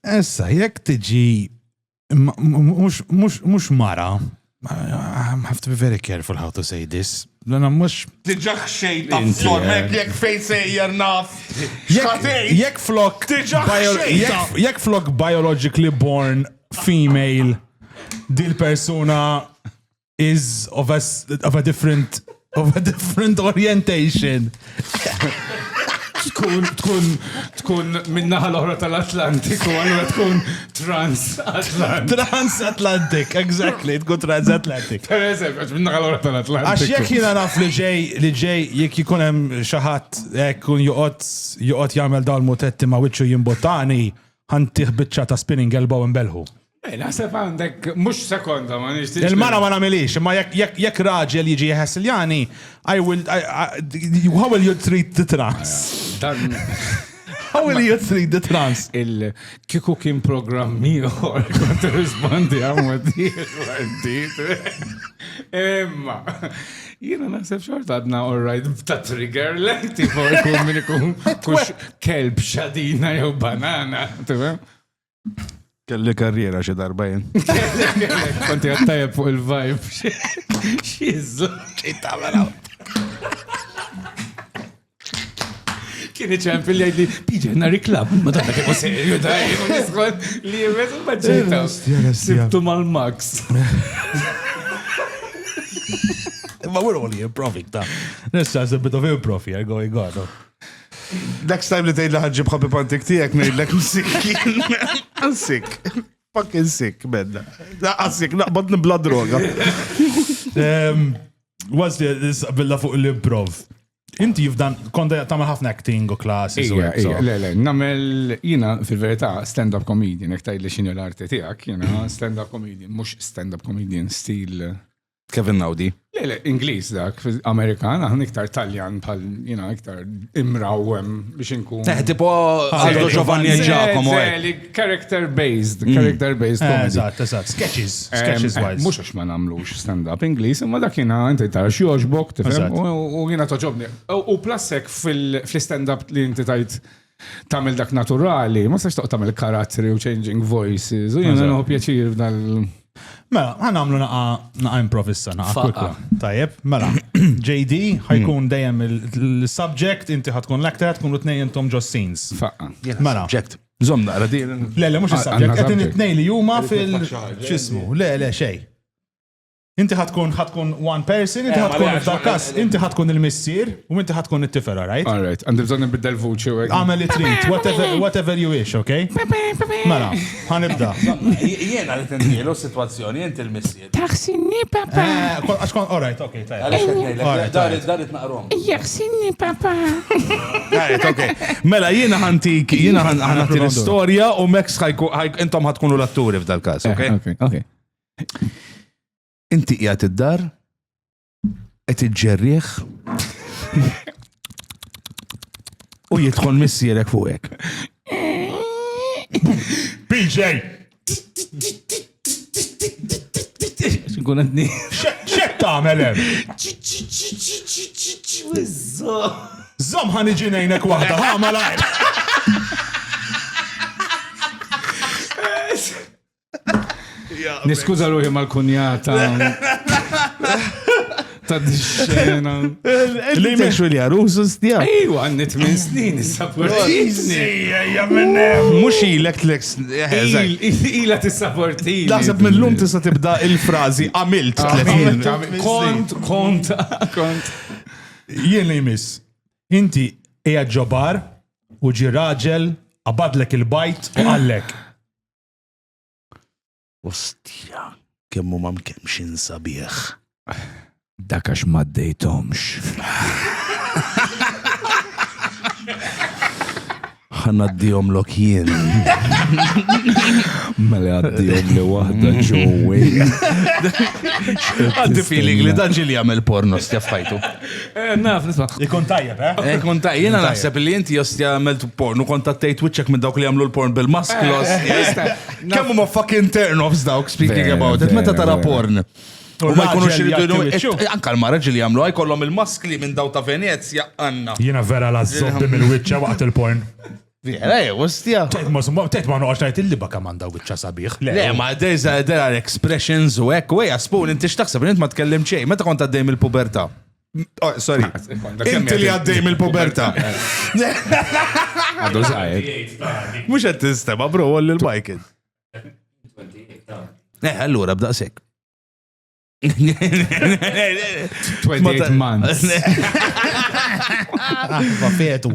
Speaker 2: Issa, jekk tiġi mhux mara I have to be very careful how to say this. Lana mux.
Speaker 3: Tiġax xejn ta' flor, jek fejn sejjer naf.
Speaker 2: Jek flok. Jek flok biologically born female, dil persona is of a different orientation.
Speaker 4: tkun minnaħa l-oħra tal-Atlantiku, għallura tkun transatlantic.
Speaker 2: Transatlantic, exactly, tkun transatlantic.
Speaker 4: Per eżempju, minnaħa l-oħra tal-Atlantiku.
Speaker 2: Għax jek jina naf li ġej jek jikun hemm xi ħadd kun joqgħod jagħmel dawn mutetti ma' wiċċu jimbottani, ħantih biċċa ta' spinning elbow imbelħu.
Speaker 4: Naħseb għandek, mux sekonda, ma nixtiex.
Speaker 2: Il-mara ma nagħmilix, ma jekk raġel jiġi Ħessiljani, how will you treat the trans? How will you treat the trans?
Speaker 4: Kiku kien programmi uħor, kont rispondi għamma Imma, jina naħseb xort għadna all-right ta' trigger like, tipo jkun min ikun kux kelb xadina jew banana, tifhem?
Speaker 3: Kelli karriera xi darba jien.
Speaker 4: Konti għattajab fuq il-vibe. Xizzu. Kien iċemp li għajdi, piġi nari klab, ma tanna kemmu serju daj, unisħon li jibet maġġeta. Sibtu mal-Max.
Speaker 2: But we're only improving, ta. This is a bit of improv here going on.
Speaker 3: Next time li tgħid li ħaġġib ħabib antik tiegħek ngħidlek msik. Ansik. Fucking sick, bedna. Ansik, naqbad nibla droga.
Speaker 2: Was this billa fuq l-improv? Inti jifdan, konda tamel ħafna acting u classes u
Speaker 4: le, namel jina fil-verità stand-up comedian, ek tajli xinu l-arti tijak, jina stand-up comedian, mux stand-up comedian stil
Speaker 3: Kevin Naudi.
Speaker 4: Le, Ingliż dak, Amerikan, għan iktar Taljan pal, iktar imrawem biex inkun.
Speaker 3: Tipo Aldo Giovanni e Giacomo.
Speaker 4: Character-based comedy.
Speaker 2: Eżatt, sketches wise.
Speaker 4: Mux għax ma namlux stand-up Ingliż, imma dak jina inti tara xi oġbok, tifhem, u jiena toġobni. U plasek fil-stand-up li inti tajt tamil dak naturali, ma sax tamil karatteri u changing voices, u jiena nħu pjaċir f'dal.
Speaker 2: Mela, għamlu naqa improvissa, naqa kwikwa. Tajjeb, mela, JD ħajkun dejjem il-subject, inti ħatkun l-actor, ħatkun l-tnej intom ġo scenes.
Speaker 4: Faqqa.
Speaker 2: Mela.
Speaker 3: Subject. Zomna, radi.
Speaker 2: Le, mux il-subject, għatin it-nej li juma fil-ċismu. Le, xej. Inti ħatkun one person, inti ħatkun f'dal-kas, inti ħatkun il-missier, u inti ħatkun it-tifera, right?
Speaker 4: All right, għandi bżon nibidda l-vuċi.
Speaker 2: Għamel it-treat, whatever you wish, okay? Mela, ħanibda.
Speaker 3: Jena li t-ndielu situazzjoni, inti il-missier.
Speaker 5: Taħsinni papa.
Speaker 2: All right, okay, tajjeb.
Speaker 3: Darit naqrom.
Speaker 5: Jaħsinni papa.
Speaker 3: Okay. Mela, jena ħantik, jena ħanati l-istoria u Max intom ħatkunu l-atturi f'dal-kas, okay?
Speaker 4: Okay.
Speaker 3: Inti qiegħed id-dar, qed iġġerrieħ u jidħol missierek fuqek.
Speaker 2: PJ!
Speaker 4: X'inkun għandni.
Speaker 2: X'qed tagħmel hemm? Żomm ħan iġi ngħinek waħda, ħa malajr.
Speaker 4: Niskuża ruħi mal-kunjata. Ta' d-xena.
Speaker 3: Li meċu li għarusu stija.
Speaker 4: Ejwa, għannet minn snin, s-sapportini.
Speaker 3: Mux ilek t-lek.
Speaker 4: Ila t-sapportini.
Speaker 3: Laħseb mill-lum tista tibda il-frazi għamilt.
Speaker 4: Kont.
Speaker 2: Jien li jmiss. Inti eja ġobar u ġi raġel għabadlek il-bajt u għallek.
Speaker 3: Ostja, kemmu mam kemxin sabiħ.
Speaker 4: Dakax maddejtomx.
Speaker 3: ħanaddijom lok jien.
Speaker 4: Mela għaddijom li wahda ġowej.
Speaker 3: Għaddi feeling li daġi li għamil porno stja fħajtu.
Speaker 4: Naf, nisma.
Speaker 2: Ikun tajjeb,
Speaker 3: Ikun tajjeb, jena naħseb li jinti jostja għamilt porno, kontattejt wiċċek minn dawk li għamlu l-porn bil-masklos. Kemmu ma fucking turn-offs dawk, speaking about it, meta tara porn. U ma jkunu xiridu, anka l-marraġi li għamlu, għajkollom il-maskli minn daw ta' Venezia, għanna.
Speaker 2: Jena vera la zobbi mill-wicċa waqt il-porn.
Speaker 3: Vera, ostja.
Speaker 2: Tejt ma noqgħod ngħid il-liba kemm għandha wiċċa sabiħ.
Speaker 3: Le, ma there are expressions u hekk, u spoon, inti x'taħseb int ma tkellem xejn, meta kont għaddej mill-pubertà. Sorry. Inti li għaddej mill-pubertà.
Speaker 4: Għadu żgħir.
Speaker 3: Mhux qed tistema, bro, għolli l-Michael. Allura b'daqshekk.
Speaker 4: 28 months.
Speaker 2: Ma fetu.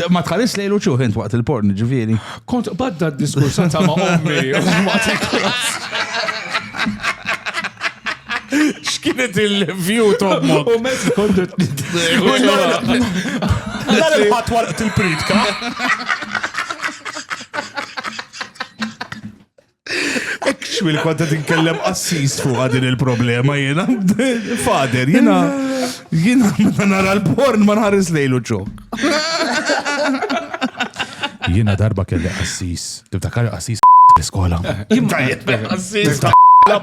Speaker 3: Ma tħares lejlu ċuħ int waqt il-porn, ġifieri.
Speaker 4: Kont badda d-diskurs ta' ma' ommi.
Speaker 3: X'kienet il-view tommok?
Speaker 4: U mezz kont
Speaker 2: Dar il-ħadd waqt il-pritka.
Speaker 3: Actually, konta tinkellem assis fuq din il-problema jena. Fader, jena meta nara l-porn ma nħares lejlu ċuħ.
Speaker 2: Jiena darba kelli assis. Tiftakar assis l-iskola.
Speaker 3: Assis la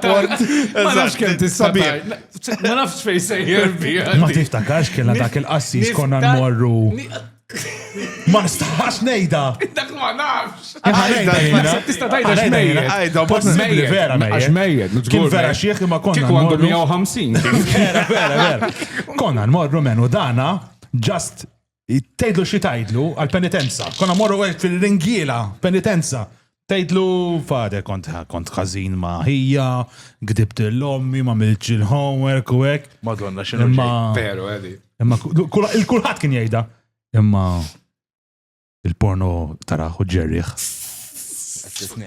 Speaker 3: port.
Speaker 4: Ma nafx kemm tistabi. Ma nafx fej sejjer bija.
Speaker 2: Ma tiftakarx kellna dak il-assis konna nmorru. Ma nistax nejda.
Speaker 4: Dak ma nafx.
Speaker 2: Tista'
Speaker 4: tajda xmejjed.
Speaker 2: Possibbli vera
Speaker 4: Xmejjed.
Speaker 2: Kien vera xieħ ma konna
Speaker 4: Kieku għandu
Speaker 2: nmorru.
Speaker 4: 150.
Speaker 2: Vera. Konna nmorru menu dana just tgħidlu xi tgħidlu għal-penitenza. Konna morru fil-ringiela penitenza. Tgħidlu fader kont ħażin ma' ħija, gdibt l-ommi, ma milx il-homework u hekk.
Speaker 3: Madonna xinu
Speaker 4: Pero, Edi.
Speaker 2: Imma il-kulħadd kien jgħidha. Imma il-porno taraħu ġerriħ.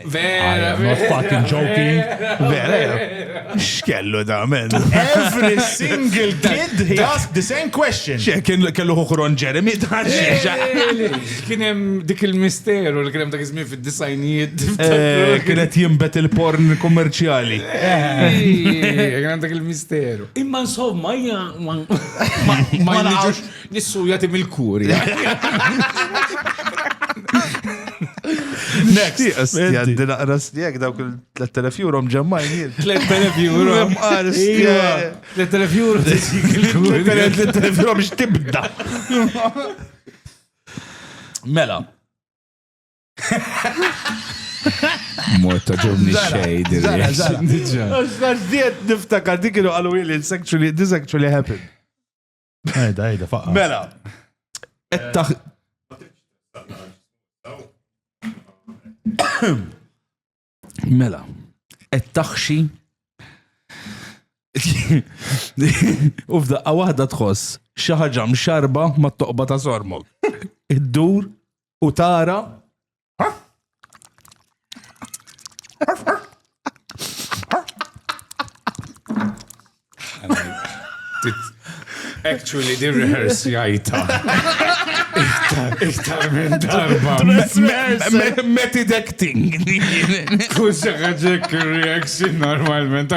Speaker 4: Vera,
Speaker 2: I'm not fucking joking.
Speaker 3: Vera, x'kellu da, men.
Speaker 2: Every single kid he asked the same question.
Speaker 3: Kellu ħuħron Jeremy, da
Speaker 4: Kienem dik il-misteru li kienem dak izmin fid-disajnijiet.
Speaker 3: kienet jimbet il-porn kommerċjali.
Speaker 4: Kienem dak il-misteru. Imma insomma, ma jniġux nissu jatim il-kuri.
Speaker 3: Next. Għandina rastijak dawk il-3,000 euro mġammajn jien.
Speaker 4: 3,000 euro. 3,000 euro.
Speaker 3: 3,000 euro biex tibda. Mela.
Speaker 4: Morta ġobni xejd.
Speaker 3: Għazdiet niftakar dik kienu għalu li this actually happened.
Speaker 2: Ejda, faqqa.
Speaker 3: Mela. Mela, et-taħxi u f'daqqa waħda tħoss xi ħaġa mxarba ma t-toqba ta' sormok. Iddur u tara
Speaker 4: Actually, di rehearse jajta. Iktar minn darba.
Speaker 3: method acting.
Speaker 4: Kus ħaġek reaction normalment.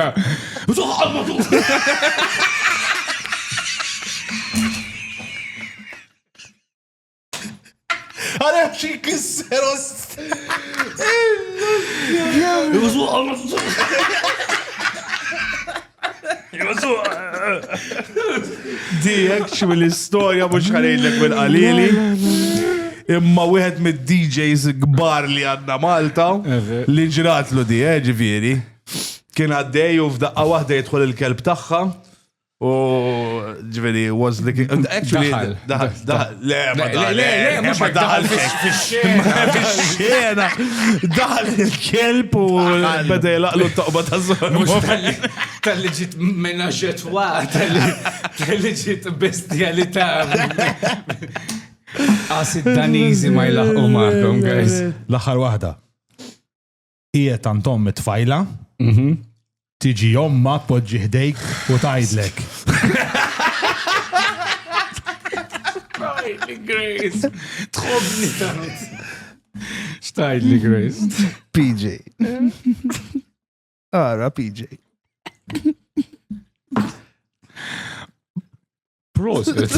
Speaker 3: Għara xie kisseros. Di actually l-istoria mux ħarejlek bil-qalili. Imma wieħed mid-DJs gbar li għandna Malta li ġratlu di, ġifieri. Kien għaddej u f'daqqa waħda jidħol il-kelb tagħha u ġifieri was looking actually
Speaker 4: mux daħal
Speaker 3: fix-xena. Daħal il-kelb u beda jlaqlu t-toqba ta' żor.
Speaker 4: Tal-li ġit menaġetwa, tal-li ġit bestialità. Għasid danizi ma jlaħqu maħkom, guys.
Speaker 2: L-aħħar waħda. Hija tantom mit-tfajla, tiġi jomma tpoġġi ħdejk u tgħidlek.
Speaker 4: Tgħidli Grace. Tħobbni tant. X'tgħidli Grace?
Speaker 3: PJ. Ara PJ.
Speaker 4: Prosit.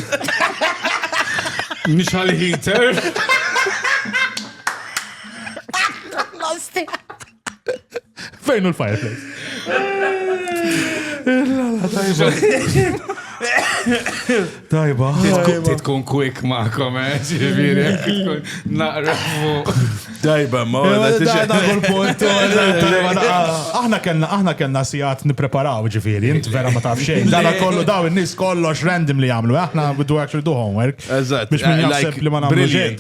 Speaker 4: Mhix għal-heater.
Speaker 2: Fejn hu l-fireplace?
Speaker 3: Tajba.
Speaker 4: Titkun quick ma'kom, ġiviri, titkun naqra fuq.
Speaker 3: Tajba, ma
Speaker 2: Aħna kellna sijat nipreparaw ġifiri, int vera ma taf xejn. Dara kollu daw in-nies kollox random li jagħmlu. Aħna do actually do homework.
Speaker 3: Eżatt.
Speaker 2: Biex min jaħseb li ma nagħmlu xejn.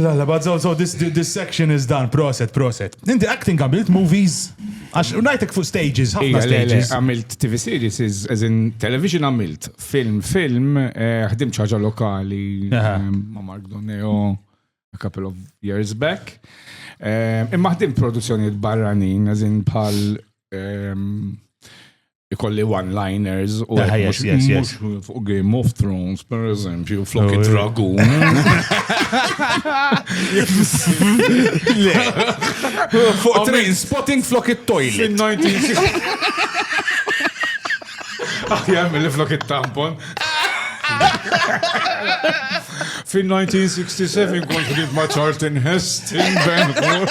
Speaker 2: La, but so this section is done. Proset. Inti acting għamilt movies? Għax unajtek fuq stages, ħafna stages.
Speaker 4: Għamilt TV series, as in television għamilt. Film, ħdim ċaġa lokali ma' Mark Doneo a couple of years back. Imma ħdim produzzjoni barranin, as in bħal ikolli one-liners u fuq Game of Thrones, per eżempju, Flock it Dragoon.
Speaker 3: Fuq train spotting Flock it Toilet.
Speaker 4: Jgħamil li Flock it Tampon. Fin-1967 kont rid ma' Charlton Heston Ben-Hur.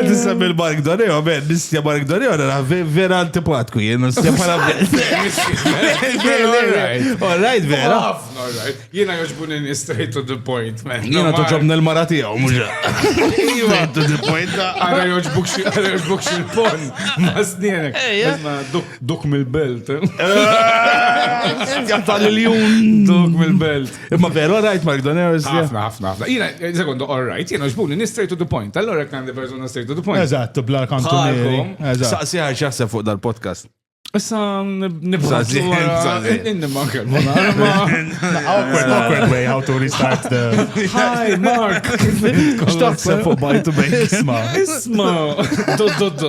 Speaker 3: Tisab il-Mark Doneo, nistja Mark Doneo, vera antipatku jien, nistja pala All right, vera.
Speaker 4: Jiena joġbuni straight to the point, man.
Speaker 3: Jiena toġobna l-maratijaw, muġa. Straight to the point.
Speaker 4: Għara joġbuk xil-pon, ma snienek. Duk mill-belt.
Speaker 3: Jgħatal il-jun.
Speaker 4: Duk mill-belt.
Speaker 3: Imma vera, all right, Mark Doneo.
Speaker 4: Ħafna. Jiena, sekundu, all right, jiena joġbuni straight to the point. Allora kan di persona straight to the point.
Speaker 2: Eżatt, bla kantunieri.
Speaker 3: Saqsiħar xaħseb fuq dal-podcast.
Speaker 4: Issa nibżazi.
Speaker 2: Awkward way how to restart the...
Speaker 4: Hi, Mark.
Speaker 3: Xtaħseb fuq bajtu bejn.
Speaker 2: Isma.
Speaker 4: Dod.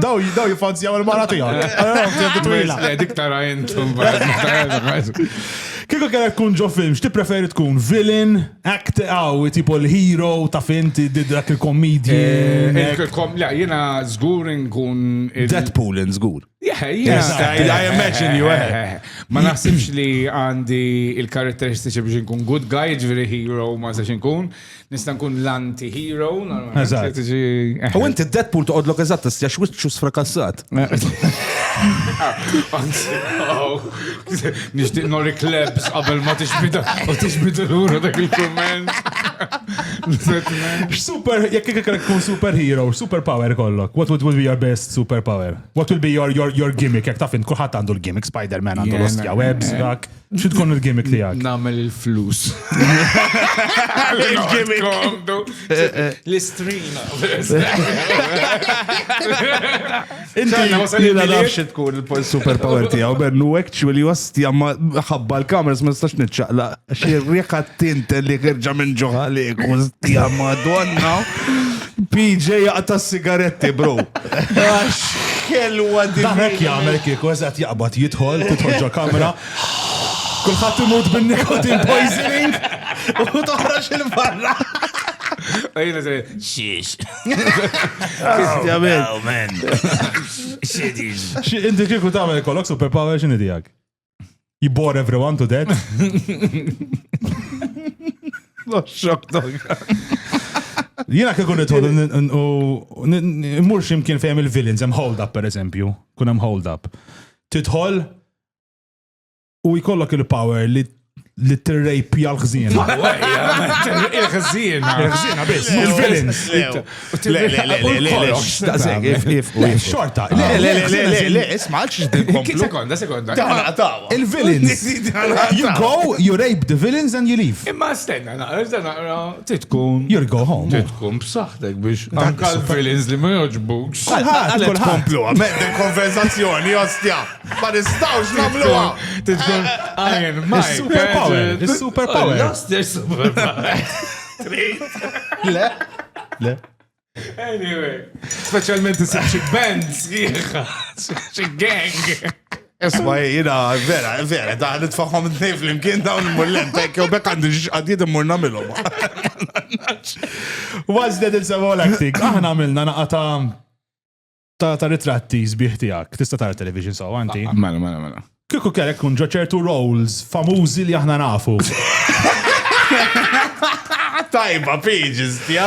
Speaker 2: Daw jifanzjaw il-mara tijak.
Speaker 4: Dik tara jintum.
Speaker 2: Kiko kellek kun ġo film, x'ti preferi tkun villain, act tipo l-hero ta' finti dak il-comedian.
Speaker 4: La, jena zgurin kun...
Speaker 3: Deadpool in zgur.
Speaker 4: I
Speaker 3: imagine you
Speaker 4: Ma naħsibx li għandi il-karatteristiċi biex nkun good guy, ġviri hero ma sax nkun. Nista' nkun l-anti-hero.
Speaker 3: U inti Deadpool toqgħodlok eżatt tistja xwiċċu sfrakassat.
Speaker 4: Nixtieq nori klebs qabel ma tixbida l-ura dak il-kumment.
Speaker 2: Super, jekk kellek tkun superhero, superpower kollok. What would be your best superpower? What will be your gimmick? Jekk taf int kulħadd għandu l-gimmick, Spider-Man għandu l-ostja webs, dak. Xi tkun il-gimmick tiegħek?
Speaker 4: Nagħmel il-flus. L-istrina.
Speaker 3: Inti jiena nafx tkun il-superpower tiegħu bennu actually ostja ma ħabba l-kameras ma nistax niċċaqlaq xi rieka tint li ħirġa minn ġoħalek ostja Madonna. PJ jaqta s-sigaretti, bro. Kellu għaddi.
Speaker 2: Daħek jagħmel kieku eżatt jaqbad jidħol, tidħol ġo kamera. Kulħadd imut bin-nicotine poisoning u toħroġ il-barra.
Speaker 4: Ejna se, xiex.
Speaker 3: Oh,
Speaker 4: man.
Speaker 2: Inti kieku tagħmel kollok superpower x'inhi tiegħek? You bore everyone to death?
Speaker 3: Xok dog.
Speaker 2: Jiena kieku nidħol immur x'imkien fejn il-villains, hemm hold up pereżempju, kun hemm hold up. Tidħol u jkollok il-power li t-rejpi għal-ħżien.
Speaker 4: Il-ħżien.
Speaker 2: Il-ħżien, biss. Il-villains. Xorta.
Speaker 3: Isma'
Speaker 4: Sekonda.
Speaker 2: Il-villains. You go, you rape the villains and you leave.
Speaker 4: Imma stenna, naqra, titkun.
Speaker 2: You go home.
Speaker 4: Titkun b'saħħtek biex anka l-villains li ma joġbux.
Speaker 3: Għalet komplu, għamedden konversazzjoni, ostja. Ma nistawx namluwa.
Speaker 4: Titkun Iron Mike.
Speaker 2: Superpower.
Speaker 4: Lost their superpower.
Speaker 2: Le.
Speaker 4: Anyway. Specialment s-sibxi bands, xi gang.
Speaker 3: Isma' jina, vera, da nitfaħħom d-nej fl-imkien dawn il-mullen, tekki u bekk għandi għadjiet immur namilhom.
Speaker 2: Was that it's all acting. Aħna għamilna naqa ta' ritratti sbieħ tiegħek. Tista' tara television saw anti.
Speaker 4: Mela.
Speaker 2: Kieku kellek kun ċertu roles famużi li aħna nafu.
Speaker 3: Tajba, pages, tja.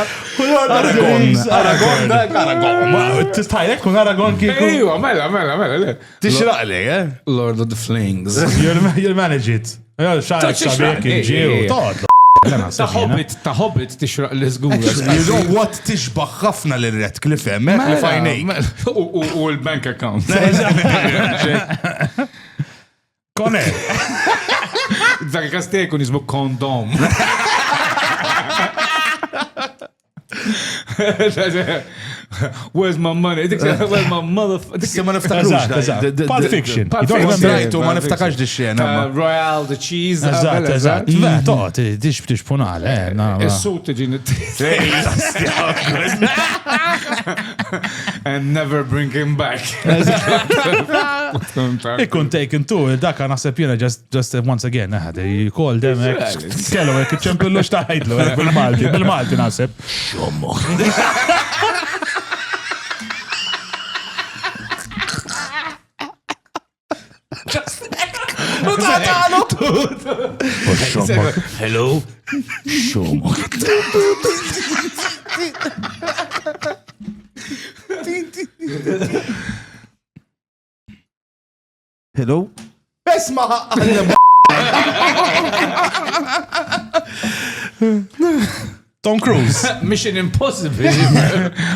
Speaker 2: Aragon. Tistajlek kun Aragon kiku.
Speaker 4: Ejwa, mela.
Speaker 3: Tixraq li, eh?
Speaker 4: Lord of the Flings.
Speaker 2: You'll manage it. Xaħġ xabek ġiju. Toħod.
Speaker 4: Ta' Hobbit tixraq l-izgura.
Speaker 3: You know what tixbaħ ħafna l-ret klif hemmek li fajnejk.
Speaker 4: U l-bank account.
Speaker 2: Koner.
Speaker 4: Dak kastekun jizmu kondom. Where's my money? Where's my motherfucker?
Speaker 3: Issa ma niftakarux.
Speaker 2: Pulp Fiction.
Speaker 3: Rajtu ma niftakarx di xena.
Speaker 4: Royale, the cheese.
Speaker 2: Eżatt. Toħod, tix punal,
Speaker 4: Is-sut ġin and never bring him back.
Speaker 2: Ikkun taken two, daka naħseb jena just once again, you call them, kellu, ċempillu xtaħidlu, bil-Malti naħseb. Xommo.
Speaker 4: Hello? Xommo.
Speaker 3: Hello? Esma!
Speaker 2: Tom Cruise.
Speaker 4: Mission Impossible.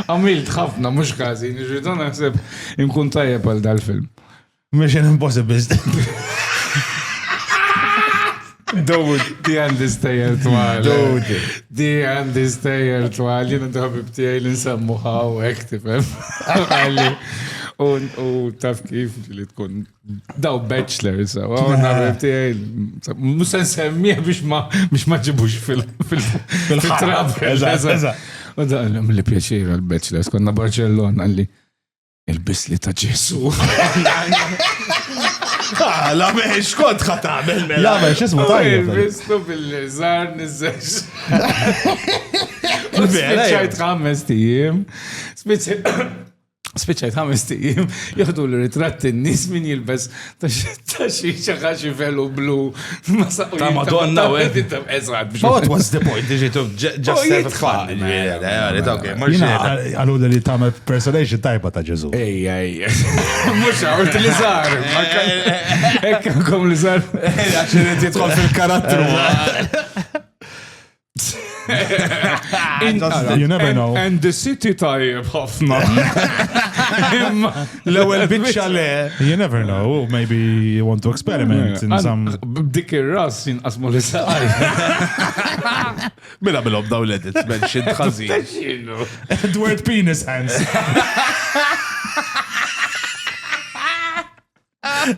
Speaker 4: Għamilt ħafna, mux kazi. Nġridon għasib imkun tajjeb għal dal-film.
Speaker 2: Mission Impossible.
Speaker 4: Dawud, di għandi stajjer twal. Di għandi stajjer twal. Jena d-ħabib tijaj l-insammu ħaw ektifem. Għalli. U taf kif li tkun daw bachelors. Għawna ħabib tijaj. Musan semmija biex ma ġibux fil-trab. U da għallim li pjaċira l-bachelors. Konna Barcellona għalli il-bisli ta' ġesu.
Speaker 3: La meħx kont ħatamel mela.
Speaker 2: La meħx ismu tajjeb.
Speaker 4: Il-bislu bil-żar nizzex. Spiċċajt 5 tijiem. Spiċċajt 5 tijiem. Joħdu l-ritratti n-nis min jilbes ta' xi ċaħħaxi velu blu.
Speaker 3: Ta' Madonna u What was the point? Did you just have fun?
Speaker 2: Għallu li ta' personation tajba ta' Ġesu.
Speaker 4: Ej. Mux għawt li zar. Ekkom li zar.
Speaker 3: Għaxin jitħol fil-karattru.
Speaker 2: You never know.
Speaker 4: And the city tajjeb ħafna.
Speaker 3: L-ewel bitxa le.
Speaker 2: You never know. Maybe you want to experiment in some...
Speaker 4: Dik ir-ras jinqasmu li saqaj.
Speaker 3: Mela bil-ob daw l-edit, menxin tħazin.
Speaker 2: Edward Penis Hands.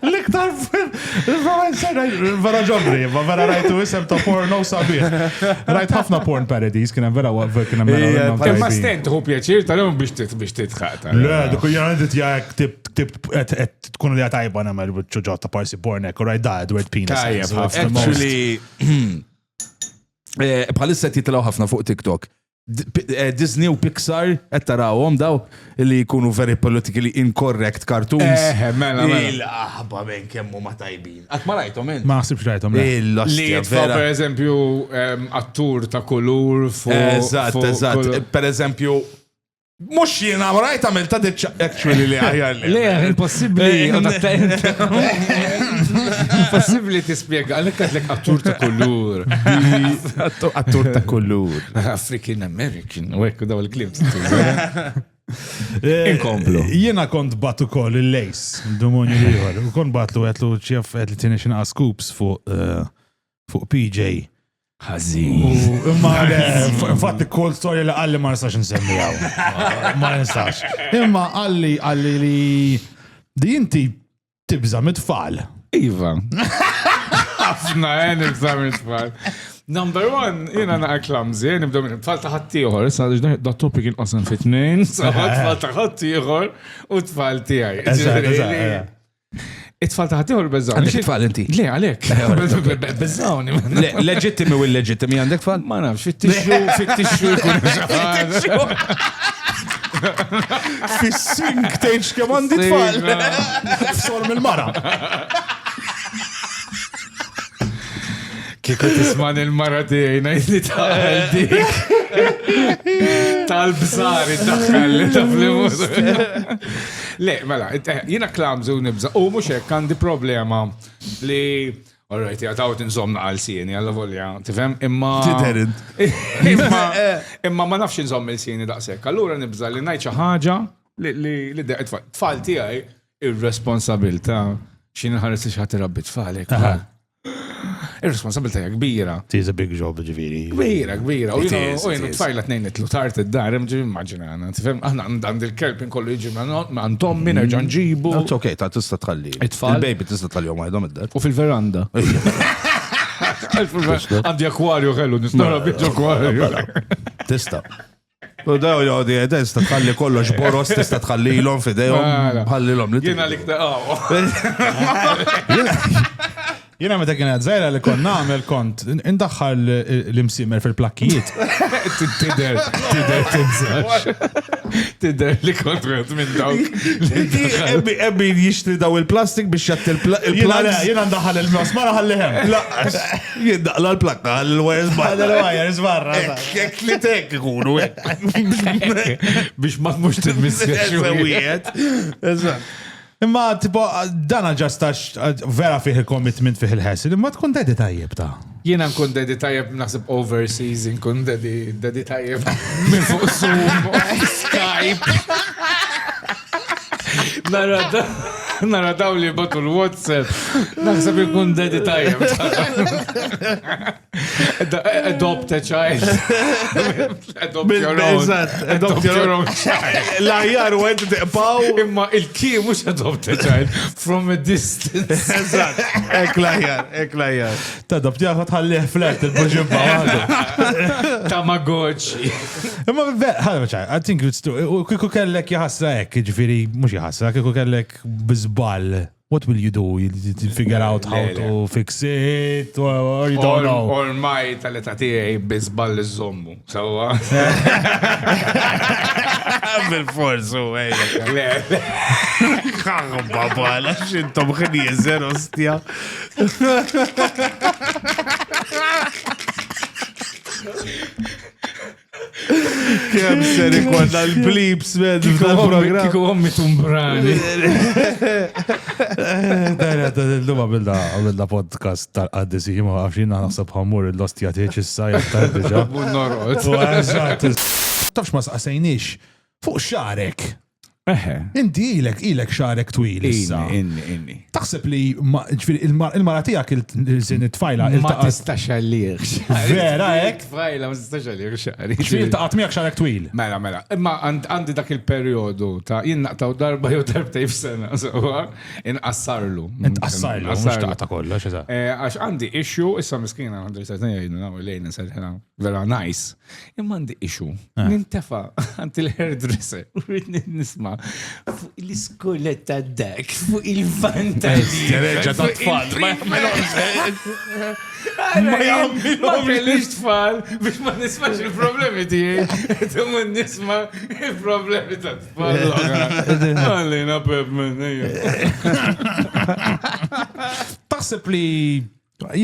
Speaker 2: L-iktar vera ġobri, vera rajtu isem ta' porno sabiħ. Rajt ħafna porn parodies, kienem vera kienem vera.
Speaker 4: Ma stent hu pjaċir tal-lum biex titħata.
Speaker 2: Le, dik jgħan għandit jgħak tkun li għatajba namel ċuġot ta' parsi pornek, u rajt da' Edward Penis.
Speaker 3: Actually, bħalissa titlaw ħafna fuq TikTok. Disney u Pixar tarawhom daw li jkunu very politically incorrect cartoons.
Speaker 4: Mela.
Speaker 3: Il-aħba men kemmu ma tajbin. Għat ma rajtom men?
Speaker 2: Ma ħsibx rajtom.
Speaker 4: Li jitfaw per eżempju attur ta' kulur fuq.
Speaker 3: Eżatt. Per eżempju, mux jena rajt għamil ta' deċa actually li għajalli.
Speaker 4: Le, impossibli. Impossibli tispiega, għalek għadlek attur ta' kulur.
Speaker 3: Attur ta' kullur.
Speaker 4: African American, u ekku daw il-klim. Inkomplu.
Speaker 2: Jena kont batu kol il-lejs, d-dumunju liħor, u kont batlu għetlu ċef għetli t-tinexina scoops fuq PJ.
Speaker 4: Ħazin.
Speaker 2: Imma fatti cold story li għalli ma nistax nsemmijaw. Ma nistax. Imma għalli li di inti tibza mit-tfal.
Speaker 4: Iva. Ħafna nibza mit-tfal. Number 1, jena naqa klamzi, nibda minn tfal taħat tiħor, da topic inqasam fit-2, tfal taħat tiħor u tfal tiħaj. It-tfal taħat tiħor bezzawni.
Speaker 3: Għandek tfal inti?
Speaker 4: Le, għalek. Bezzawni.
Speaker 3: Leġittimi u l-leġittimi għandek tfal?
Speaker 4: Ma nafx, fit-tixxu jkun ġaħad.
Speaker 2: Fis-sink teħx kem għandi tfal. F'solm il-mara.
Speaker 4: Kiku tisman il-mara tiegħi ngħid li taqal dik. Tal-bżar id-daħħal li taf li mhux. Le, mela, jiena klamżu nibża. U mhux hekk għandi problema li Alright, jgħataw tinżomna għal-sieni, għalla-volja, tifem, imma... Imma ma nafx nżomm il-sieni daqsek. Allura nibża li ngħid xi ħaġa li tfal tiegħi ir-responsabilta x'in ħares li xi rabbi tfalek. Ir-responsabilta hija kbira.
Speaker 2: It is a big job, ġifieri.
Speaker 4: Kbira. U jenu tfajla tnejn nitlu tard id-dar, ġifi immaġinana. Tifhem, aħna għandi l-kelb inkollu jiġi minn Tommi nerġa' nġibu.
Speaker 3: It's okay, ta' tista' tħalli.
Speaker 4: It-tfal?
Speaker 3: Il-baby tista' tħallihom għajdhom id-dar.
Speaker 4: U fil-veranda. Għandi akwarju ħellu, nistara biex akwarju.
Speaker 3: Tista'. U daw jgħodi, tista' tħalli kollox boros, tista' tħallilhom f'idejhom, ħallilhom li
Speaker 4: Jiena lik
Speaker 2: Jena meta kienet zaħira li kon namel kont indaħħal l-imsimer fil-plakkijiet.
Speaker 4: Tider li kontret minn dawk.
Speaker 3: Ebbi jixtri daw il-plastik biex jatt il-plak.
Speaker 2: Jena ndaħħal il-masmara ħalliħem.
Speaker 3: Jiddaqla l-plakka għal-wires barra.
Speaker 2: Għal-wires barra.
Speaker 3: Kek li tek ikunu.
Speaker 4: Biex ma tmux t-missiex.
Speaker 2: Imma tipo dana ġastax vera fih il-commitment fih il-ħessil, imma tkun dedi tajjeb ta'
Speaker 4: Jiena nkun dedi tajjeb naħseb overseas, nkun dedi tajjeb minn fuq Zoom, Skype. Nara daw li batu l-WhatsApp, naħseb nkun dedi tajjeb. Adopt a child. Adopt your own child.
Speaker 3: L-aħjar u għed tiqpaw.
Speaker 4: Imma il-ki mux adopt a child from a distance.
Speaker 3: Eżat, ek l-aħjar.
Speaker 2: Ta' adopt jaħot ħallih flet il-buġibba għadu.
Speaker 4: Tamagotchi.
Speaker 2: Imma ħalma ċaj, I think it's true. U kiku kellek jaħasra ek, ġifiri, mux jaħasra, kiku kellek bizbal. What will you do? You figure out how to fix it or you don't know?
Speaker 4: Ormai tal-età tiegħi bizbal iż-żommu. Sawa.
Speaker 3: Bil-forsu, ejja. Kħangu babala, xintom xini jizzer, ostja. Kem seri konna l-blips med f'dal-program.
Speaker 4: Kiku għommi tumbrani.
Speaker 2: L-luma bilda podcast tal-qaddisi, ma għafxina naħseb ħamur l-ostja tieċ issa jattar diġa.
Speaker 4: Norot.
Speaker 2: Tafx ma saqsajnix fuq xarek. Inti ilek xarek twil issa.
Speaker 4: Inni.
Speaker 2: Taħseb li il-mara tijak il-sin it-tfajla
Speaker 4: Ma tistax għalliħ.
Speaker 2: Vera, ek?
Speaker 4: Tfajla ma tistax għalliħ xari.
Speaker 2: Il-taqat miegħek xarek twil.
Speaker 4: Mela. Imma għandi dak il-periodu ta' jinnaqtaw darba jew darbtej f'sena. Inqassarlu.
Speaker 2: Inqassarlu, mux taqta kollox, eża.
Speaker 4: Għax għandi issue, issa miskina għandi s-sajtna lejna s-sajtna vera nice. Imma għandi issue. Nintefa għanti l-hairdresser. Rridni nisma fuq l-iskoletta dak, fuq il-vantaġġi.
Speaker 3: Reġa ta' tfal.
Speaker 4: Ma kellix tfal biex ma nismax il-problemi tiegħi. Tumun nisma il-problemi ta' tfal. Għallina pep minn
Speaker 2: Taħseb li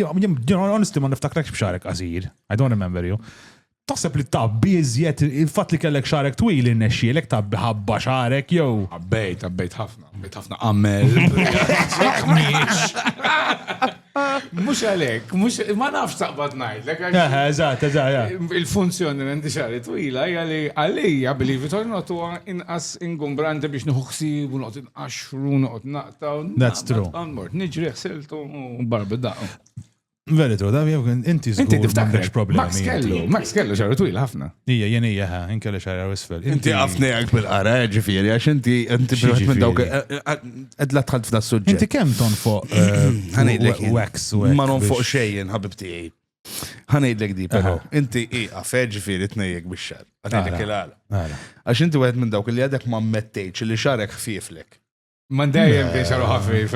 Speaker 2: honestly ma niftakrakx b'xarek qasir. I don't remember you. Taħseb li tabbi iżjed il-fatt li kellek xarek twil innexxielek tabbi ħabba xarek jew.
Speaker 4: Abbejt ħafna għammel. Mux għalek, ma nafx taqbad najdlek.
Speaker 2: Eżat.
Speaker 4: Il-funzjoni l-endi xari twila għalli għalija believe it or not huwa inqas ingumbrante biex nħuħsib u noqgħod inqaxru noqgħod naqtaw.
Speaker 2: That's true.
Speaker 4: Niġri ħsiltu u barba daqqa.
Speaker 2: Very true, inti
Speaker 4: Inti tiftakar
Speaker 2: problemi.
Speaker 4: Max kellu xarru twil ħafna.
Speaker 2: Jenija, inkelli xarru isfel.
Speaker 3: Inti għafni għak bil-qara, ġifiri, għax inti bil-għat minn dawk, għedla tħalt f'da s-sujġet.
Speaker 2: Inti kem ton fuq wax.
Speaker 3: Ma non fuq xejjen, ħabib tijaj. Ħanejdlek di, pero inti iqa, ġifiri t-nejjek biex-xar. Għanejdlek il-għala. Għax inti għed minn dawk li għadek ma mettejċ li xarek ħfiflek.
Speaker 4: Man dejjem biex xarru ħafif.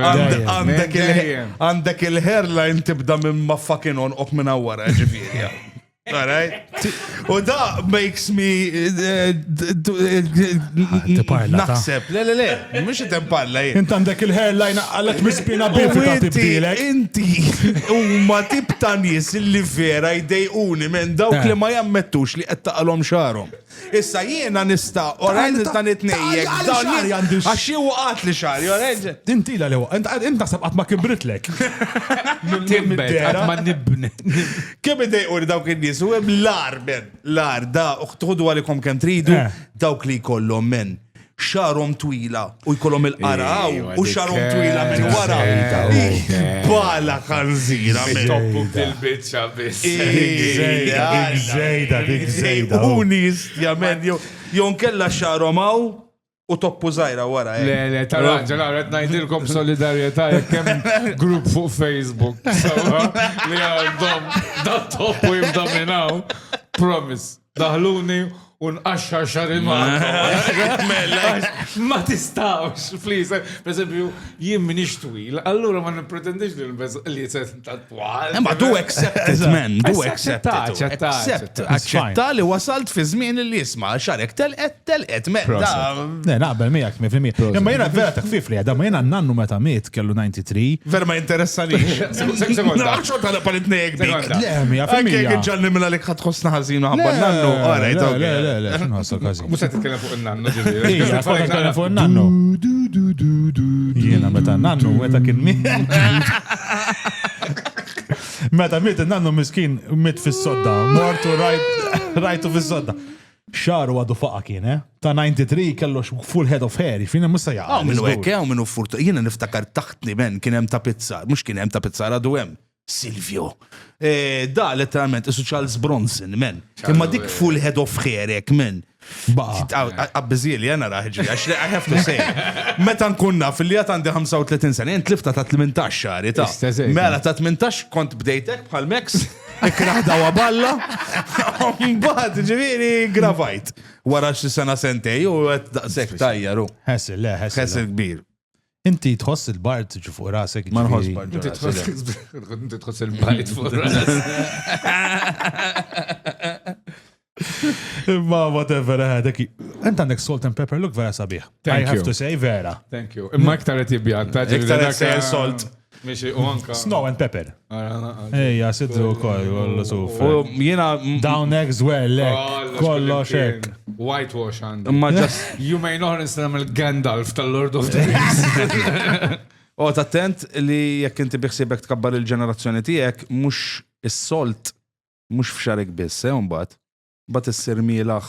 Speaker 3: Għandek il-hairline tibda minn ma fucking on up minn għawara, ġifiri. Alright? U da makes me
Speaker 2: Tiparla, ta'
Speaker 3: naħseb, le, mux jitemparla jien.
Speaker 2: Int għandek il-hairline għalek mispina bifi ta' tibdilek.
Speaker 3: Inti, huma tip ta' nies illi vera jdejquni minn dawk li ma jammettux li qed taqalhom xarhom. Issa jiena nista' orajn nista' nitnejjek għax jew waqgħat li xari, orajn.
Speaker 2: Inti la lewa, int naħseb qatt ma kibritlek.
Speaker 4: Tibbet, għatma nibni.
Speaker 3: Kemm idejquni dawk in-nies u hemm lar men, lar da uħtuħdu għalikom kemm tridu dawk li jkollhom men xarhom twila u jkollhom il-qaraw u xarhom twila minn wara. Bala kanżira men.
Speaker 4: Toppu til-bicċa biss.
Speaker 2: Dik zejda.
Speaker 3: U nies jamen jew nkella xarhom hawn u toppu żgħira wara.
Speaker 4: Le, tal-ħagġa, għaret najdilkom solidarieta kemm grupp fuq Facebook. Li għandhom da toppu jibdaminaw. Promise, daħluni un qaxxar xarin ma tistawx, please. Per esempio, jien minix twil, allura ma nipretendix li jitset ta' twal.
Speaker 3: Ma do accept it, man. Do accept it. Accetta li wasalt fi żmien li jisma' xarek telqet, man.
Speaker 2: Ne, naqbel miegħek 100%. Imma jiena vera ta' kfif li għadha, ma jiena nannu meta miet kellu 93.
Speaker 3: Ver ma interessanix.
Speaker 4: Sekonda.
Speaker 3: Naħxu ta' palit-nejek dik.
Speaker 2: Le, 100%.
Speaker 3: Anke kħiġalni minna li ħatħosna ħazina ħabba nannu. Alright, okay.
Speaker 2: Le, xinu ħassal kazi.
Speaker 4: Musa titkellem fuq il-nannu ġiviri.
Speaker 2: Ija, titkellem fuq il-nannu. Jiena meta nannu, meta kien meta miet il-nannu miskin miet fis-sodda, mortu rajtu fis-sodda. Xaru għadu faqa kien, ta' 93 kellu full head of hair, fina musa jaqa.
Speaker 3: Minnu ekke, minnu furtu. Jiena niftakar taħtni men kien hemm ta' pizzar, mux kien hemm ta' pizzar għadu hemm. Silvio. Da letteralment isu Charles Bronson, men. Imma dik full head of hairek, men. Għabbizili, jena raħġi, I have to say. Meta nkunna fil-lijat għandi 35 sena, jent lifta ta' 18 xari, ta' mela ta' 18 kont bdejtek bħal Mex, ikraħda waballa, mbagħad ġiviri gravajt. Wara xi sena sentej u għed daqsek tajjaru. Ħessil kbir.
Speaker 2: Inti tħoss il-bart ġu fuq rasek.
Speaker 3: Ma nħoss bart.
Speaker 4: Inti tħoss il-bajt fuq rasek.
Speaker 2: Ma whatever, dak. Ent għandek salt and pepper, look vera sabiħ. I have to say vera.
Speaker 4: Thank you. Imma iktar qed jibjat.
Speaker 3: Iktar qed sejjer salt.
Speaker 4: Miexi u anka.
Speaker 2: Snow and pepper. Ejja, sidru kollu suf.
Speaker 3: Jena.
Speaker 2: Down eggs well, kollox hekk.
Speaker 4: Whitewash għandu.
Speaker 3: Ma just.
Speaker 4: You may not nistam il-Gandalf tal-Lord of the Rings.
Speaker 3: Ot attent li jekk inti biħsibek tkabbar il-ġenerazzjoni tiegħek mhux is-solt mhux f'xarek biss, mbagħad. Bat is-sirmielaħ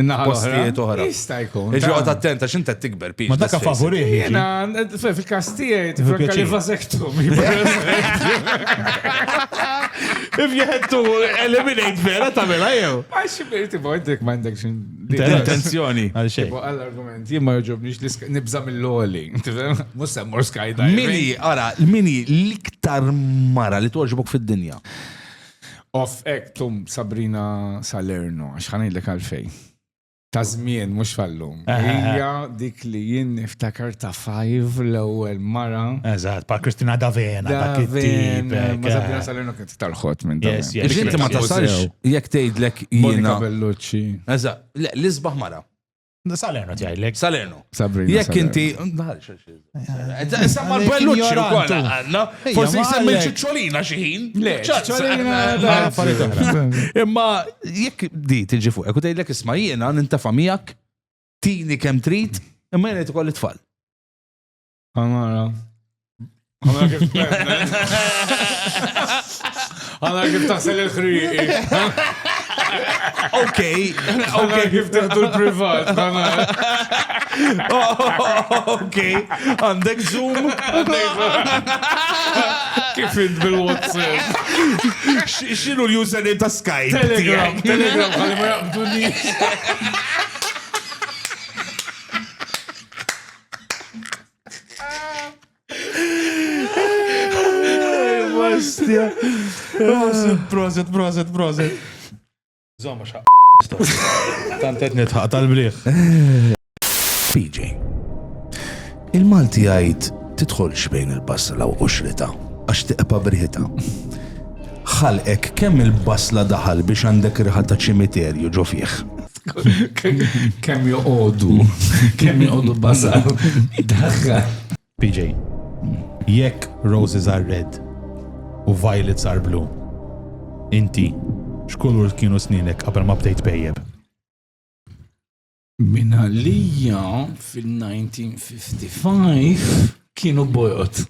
Speaker 3: postijiet oħra.
Speaker 4: Jista' jkun.
Speaker 3: Iġoqgħod attent għax inti tikber pix.
Speaker 2: Ma dak favorih.
Speaker 4: Jiena fil-każ tiegħi tifranka li vasectomy.
Speaker 3: If you had to eliminate vera tagħmilha jew.
Speaker 4: Għax xibirti bojtek m'għandek xin.
Speaker 3: Attenzjoni.
Speaker 2: Għal xejn.
Speaker 4: Għall-argument, jien ma joġobniex li nibża mill-loli. Mhux semmur skydiving.
Speaker 3: Mini l-iktar mara li tuħġbok fid-dinja.
Speaker 4: Off ektum Sabrina Salerno, għax ħanajlek għalfej. Ta' żmien mhux fallum. Hija dik li jien niftakar ta' 5 l-ewwel mara.
Speaker 2: Eżatt, pa' Kristina D'Avena, dak it-tip.
Speaker 4: Ma Sabrina Salerno kienet tal-ħod minn dan.
Speaker 3: Inti ma tasalx jekk tgħidlek jiena.
Speaker 4: Monika Bellucci.
Speaker 3: Eżatt, l-isbaħ mara.
Speaker 2: Salerno tgħidlek.
Speaker 3: Salerno.
Speaker 4: Sabrina.
Speaker 3: Jekk inti. Samma l-Bellucci wkoll għandna. Forsi jsemmi ċiċċolina xi ħin.
Speaker 4: Le, ċiċċolina.
Speaker 3: Imma jekk di tiġi fuq, u tgħidlek isma' jiena nintafa' miegħek, tini kemm trid, imma jiena tkoll it-tfal.
Speaker 4: Għamara kif kif taħsel il-ħriqi.
Speaker 3: Okay.
Speaker 4: Kif teħdu l-privat.
Speaker 3: Okay. Għandek Zoom.
Speaker 4: Kif id bil-WhatsApp.
Speaker 3: X'inhu l-username ta' Skype?
Speaker 4: Telegram, ħalli ma jaqbduni.
Speaker 2: Proset. Zomma xaq. Tantet nitħaq tal-bliħ.
Speaker 3: PJ. Il-Malti għajt titħolx bejn il-basla u xrita, għax tiqpa briħita. ħalqek kemm il-basla daħal biex għandek riħa ta' ċimiterju ġo fih.
Speaker 4: Kemm joqogħdu basal. Daħħal.
Speaker 2: PJ, jekk roses are red u violets are blue, inti x'kulur kienu sninek qabel ma bdejt bejjeb?
Speaker 4: Minna lija fil-1955 kienu bojot.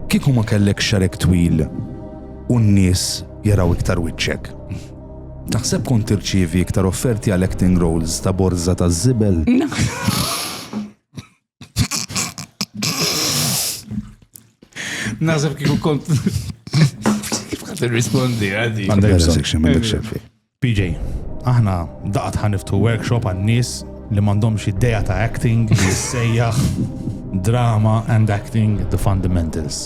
Speaker 3: Kieku ma kellek xarek twil u n-nies jaraw iktar wiċċek. Taħseb kont tirċievi iktar offerti għal acting roles ta' borza ta' żibel?
Speaker 4: Naħseb kieku kont. Kif ħadd irrispondi għadi?
Speaker 2: PJ, aħna daqat ħaniftu workshop għan-nies li m'għandhomx idea ta' acting li jissejjaħ drama and acting the fundamentals.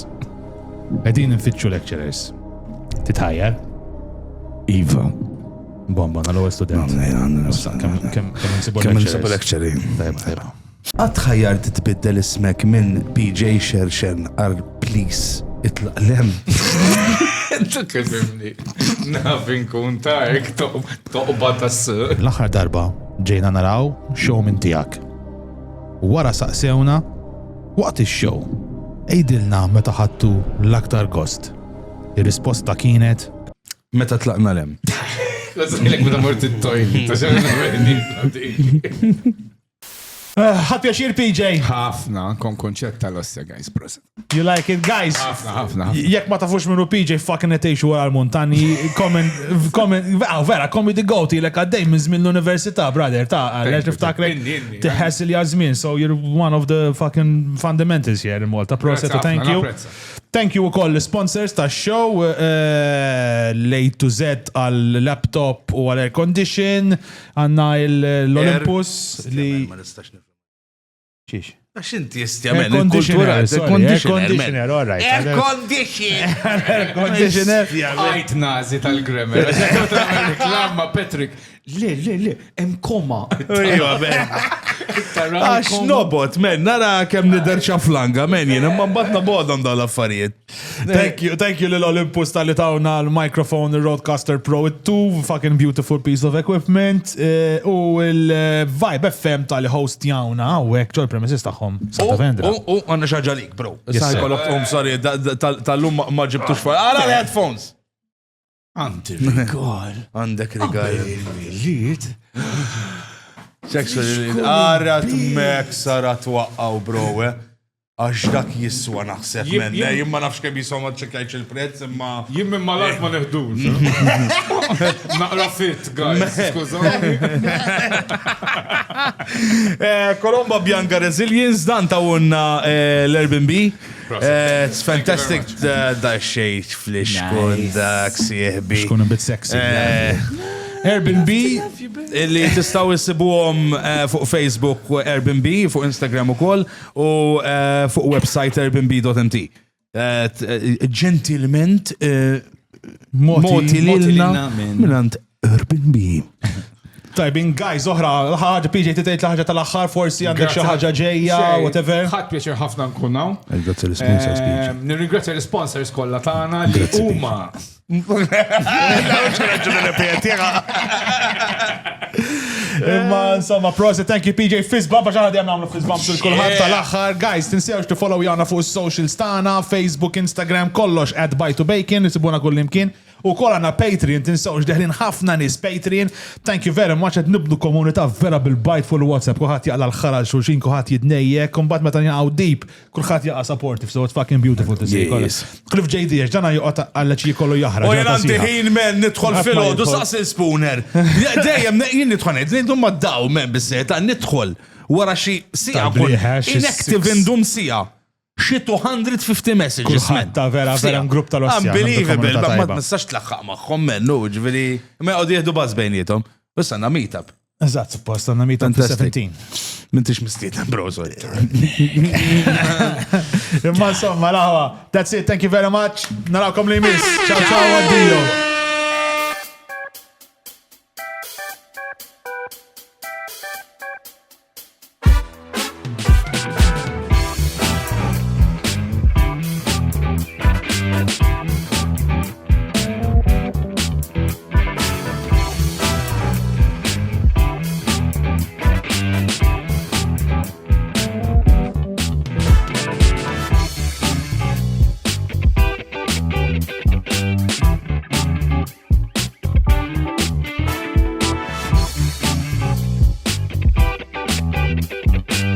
Speaker 2: Qegħdin infittxu lecturers. Titħajjar?
Speaker 4: Iva.
Speaker 2: Bomba, l-ewwel student. Kemm insibu lecturers? Tajjeb.
Speaker 3: Għadħajjar titbiddel ismek minn PJ Xerxen għal please itlaq lem.
Speaker 4: Tukkellimni. Nafin kun tajk toqba tas-suq.
Speaker 2: L-aħħar darba ġejna naraw show minn tiegħek. Wara saqsewna waqt ix-show ejdilna meta ħadtu l-aktar gost. Ir-risposta kienet
Speaker 3: Meta tlaqna lem.
Speaker 4: Għazilek meta mort it-toilet.
Speaker 2: ħadd pjaċir PJ.
Speaker 4: Ħafna, kon konċett tal-ossja, guys, proset.
Speaker 2: You like it, guys?
Speaker 4: Ħafna.
Speaker 2: Jekk ma tafux minnu PJ fucking netejxu wara l-montani, vera, comedy goti l għaddej minn żmien l-università, brother, għallex niftakrek tiħess li għazmin, so you're one of the fucking fundamentals here in Malta. Proset, thank you. Thank you ukoll l-sponsors ta' show l-A to Z għal-laptop u għal-air condition, għanna l-Olympus li... Xiex?
Speaker 3: Għax inti jistjamen il-kultura,
Speaker 2: air conditioner, all right.
Speaker 3: Air
Speaker 2: Conditioner.
Speaker 4: Għajt nazi tal-grammar. Reklamma Patrick. Le, em koma.
Speaker 3: Għax nobot, men, nara kem niderċa flanga, men, jena mbatna bodom dal-affarijiet.
Speaker 2: Thank you l-Olympus tal-li tawna l-microphone, il-Rodecaster Pro, two fucking beautiful piece of equipment, u il-Vibe FM tal-li host jawna, u għek ġol premises taħħom.
Speaker 3: U għanna xaġalik, bro. Sorry, tal-lum ma ġibtux fuq. Għala l-headphones.
Speaker 4: Għandek rigal.
Speaker 3: Għandek rigal.
Speaker 4: Liet.
Speaker 3: Sexually, għarrat mek sarat waqqaw, bro, għax dak jiswa naħseb menna, jimma nafx kem jiswa ma ċekajċ il-prezz, imma...
Speaker 4: Jimma ma lajt ma neħdux. Naqra fit, guys, skużani.
Speaker 3: Colomba Bianca Resilience, dan tawunna l-Airbnb. It's fantastic da xej flish kun dak sieħbi.
Speaker 2: Xkun a bit sexy.
Speaker 3: Airbnb, li tistaw jisibuhom fuq Facebook Airbnb, fuq Instagram u koll, u fuq website airbnb.mt. Gentilment, moti lilna minnant Airbnb.
Speaker 2: Tajbin, guys, oħra, ħagġa PJ titejt l-ħagġa tal-axħar, forsi għandek xi ħaġa ġejja, whatever.
Speaker 4: Ħadd pjaċir ħafna nkunaw.
Speaker 3: Ringrazzja l-sponsors, PJ.
Speaker 4: Nirringrazzja l-sponsors kollha tagħna li huma.
Speaker 2: Imma insomma, proset, thank you PJ Fizzbump, għax għaddi għamlu Fizzbump sul-kulħadd tal-axħar. Guys, tinsewx t-follow jgħana fuq socials tagħna, Facebook, Instagram, kollox @buy2bacon, nisibuna kull imkien. U kol għanna Patreon, tinsawx deħlin ħafna nis Patreon. Thank you very much, għed nibdu komunità vera bil-bajt fuq il-WhatsApp, kuħat jaqla l-ħaral xulxin, kuħat jidnejjek, kumbat meta jaqaw deep, kuħat jaqa supportive, so it's fucking beautiful to see. Cliff JD, ġana juqat għalla ċi kollu jahra.
Speaker 3: U jena ħin men nidħol fil-ħodu, saqs il-spooner. Dejem, jien nidħol, nidħol ma daw men bizzet, nidħol wara xi sija, inactive indum sija. Xi 250 messages, man.
Speaker 2: Ta' vera grupp tal-ossja.
Speaker 3: Unbelievable, ma t-nistax tlaħħaq maħħom mennu, ġveri, ma għod jihdu baz bejnietom. Bissa għanna meet-up.
Speaker 2: Eżatt, suppost għanna meet-up 17.
Speaker 3: Mintix mistieta, bro, sorry.
Speaker 2: Imma insomma, laħwa. That's it, thank you very much. Narawkom li miss. Ciao, ciao, addio.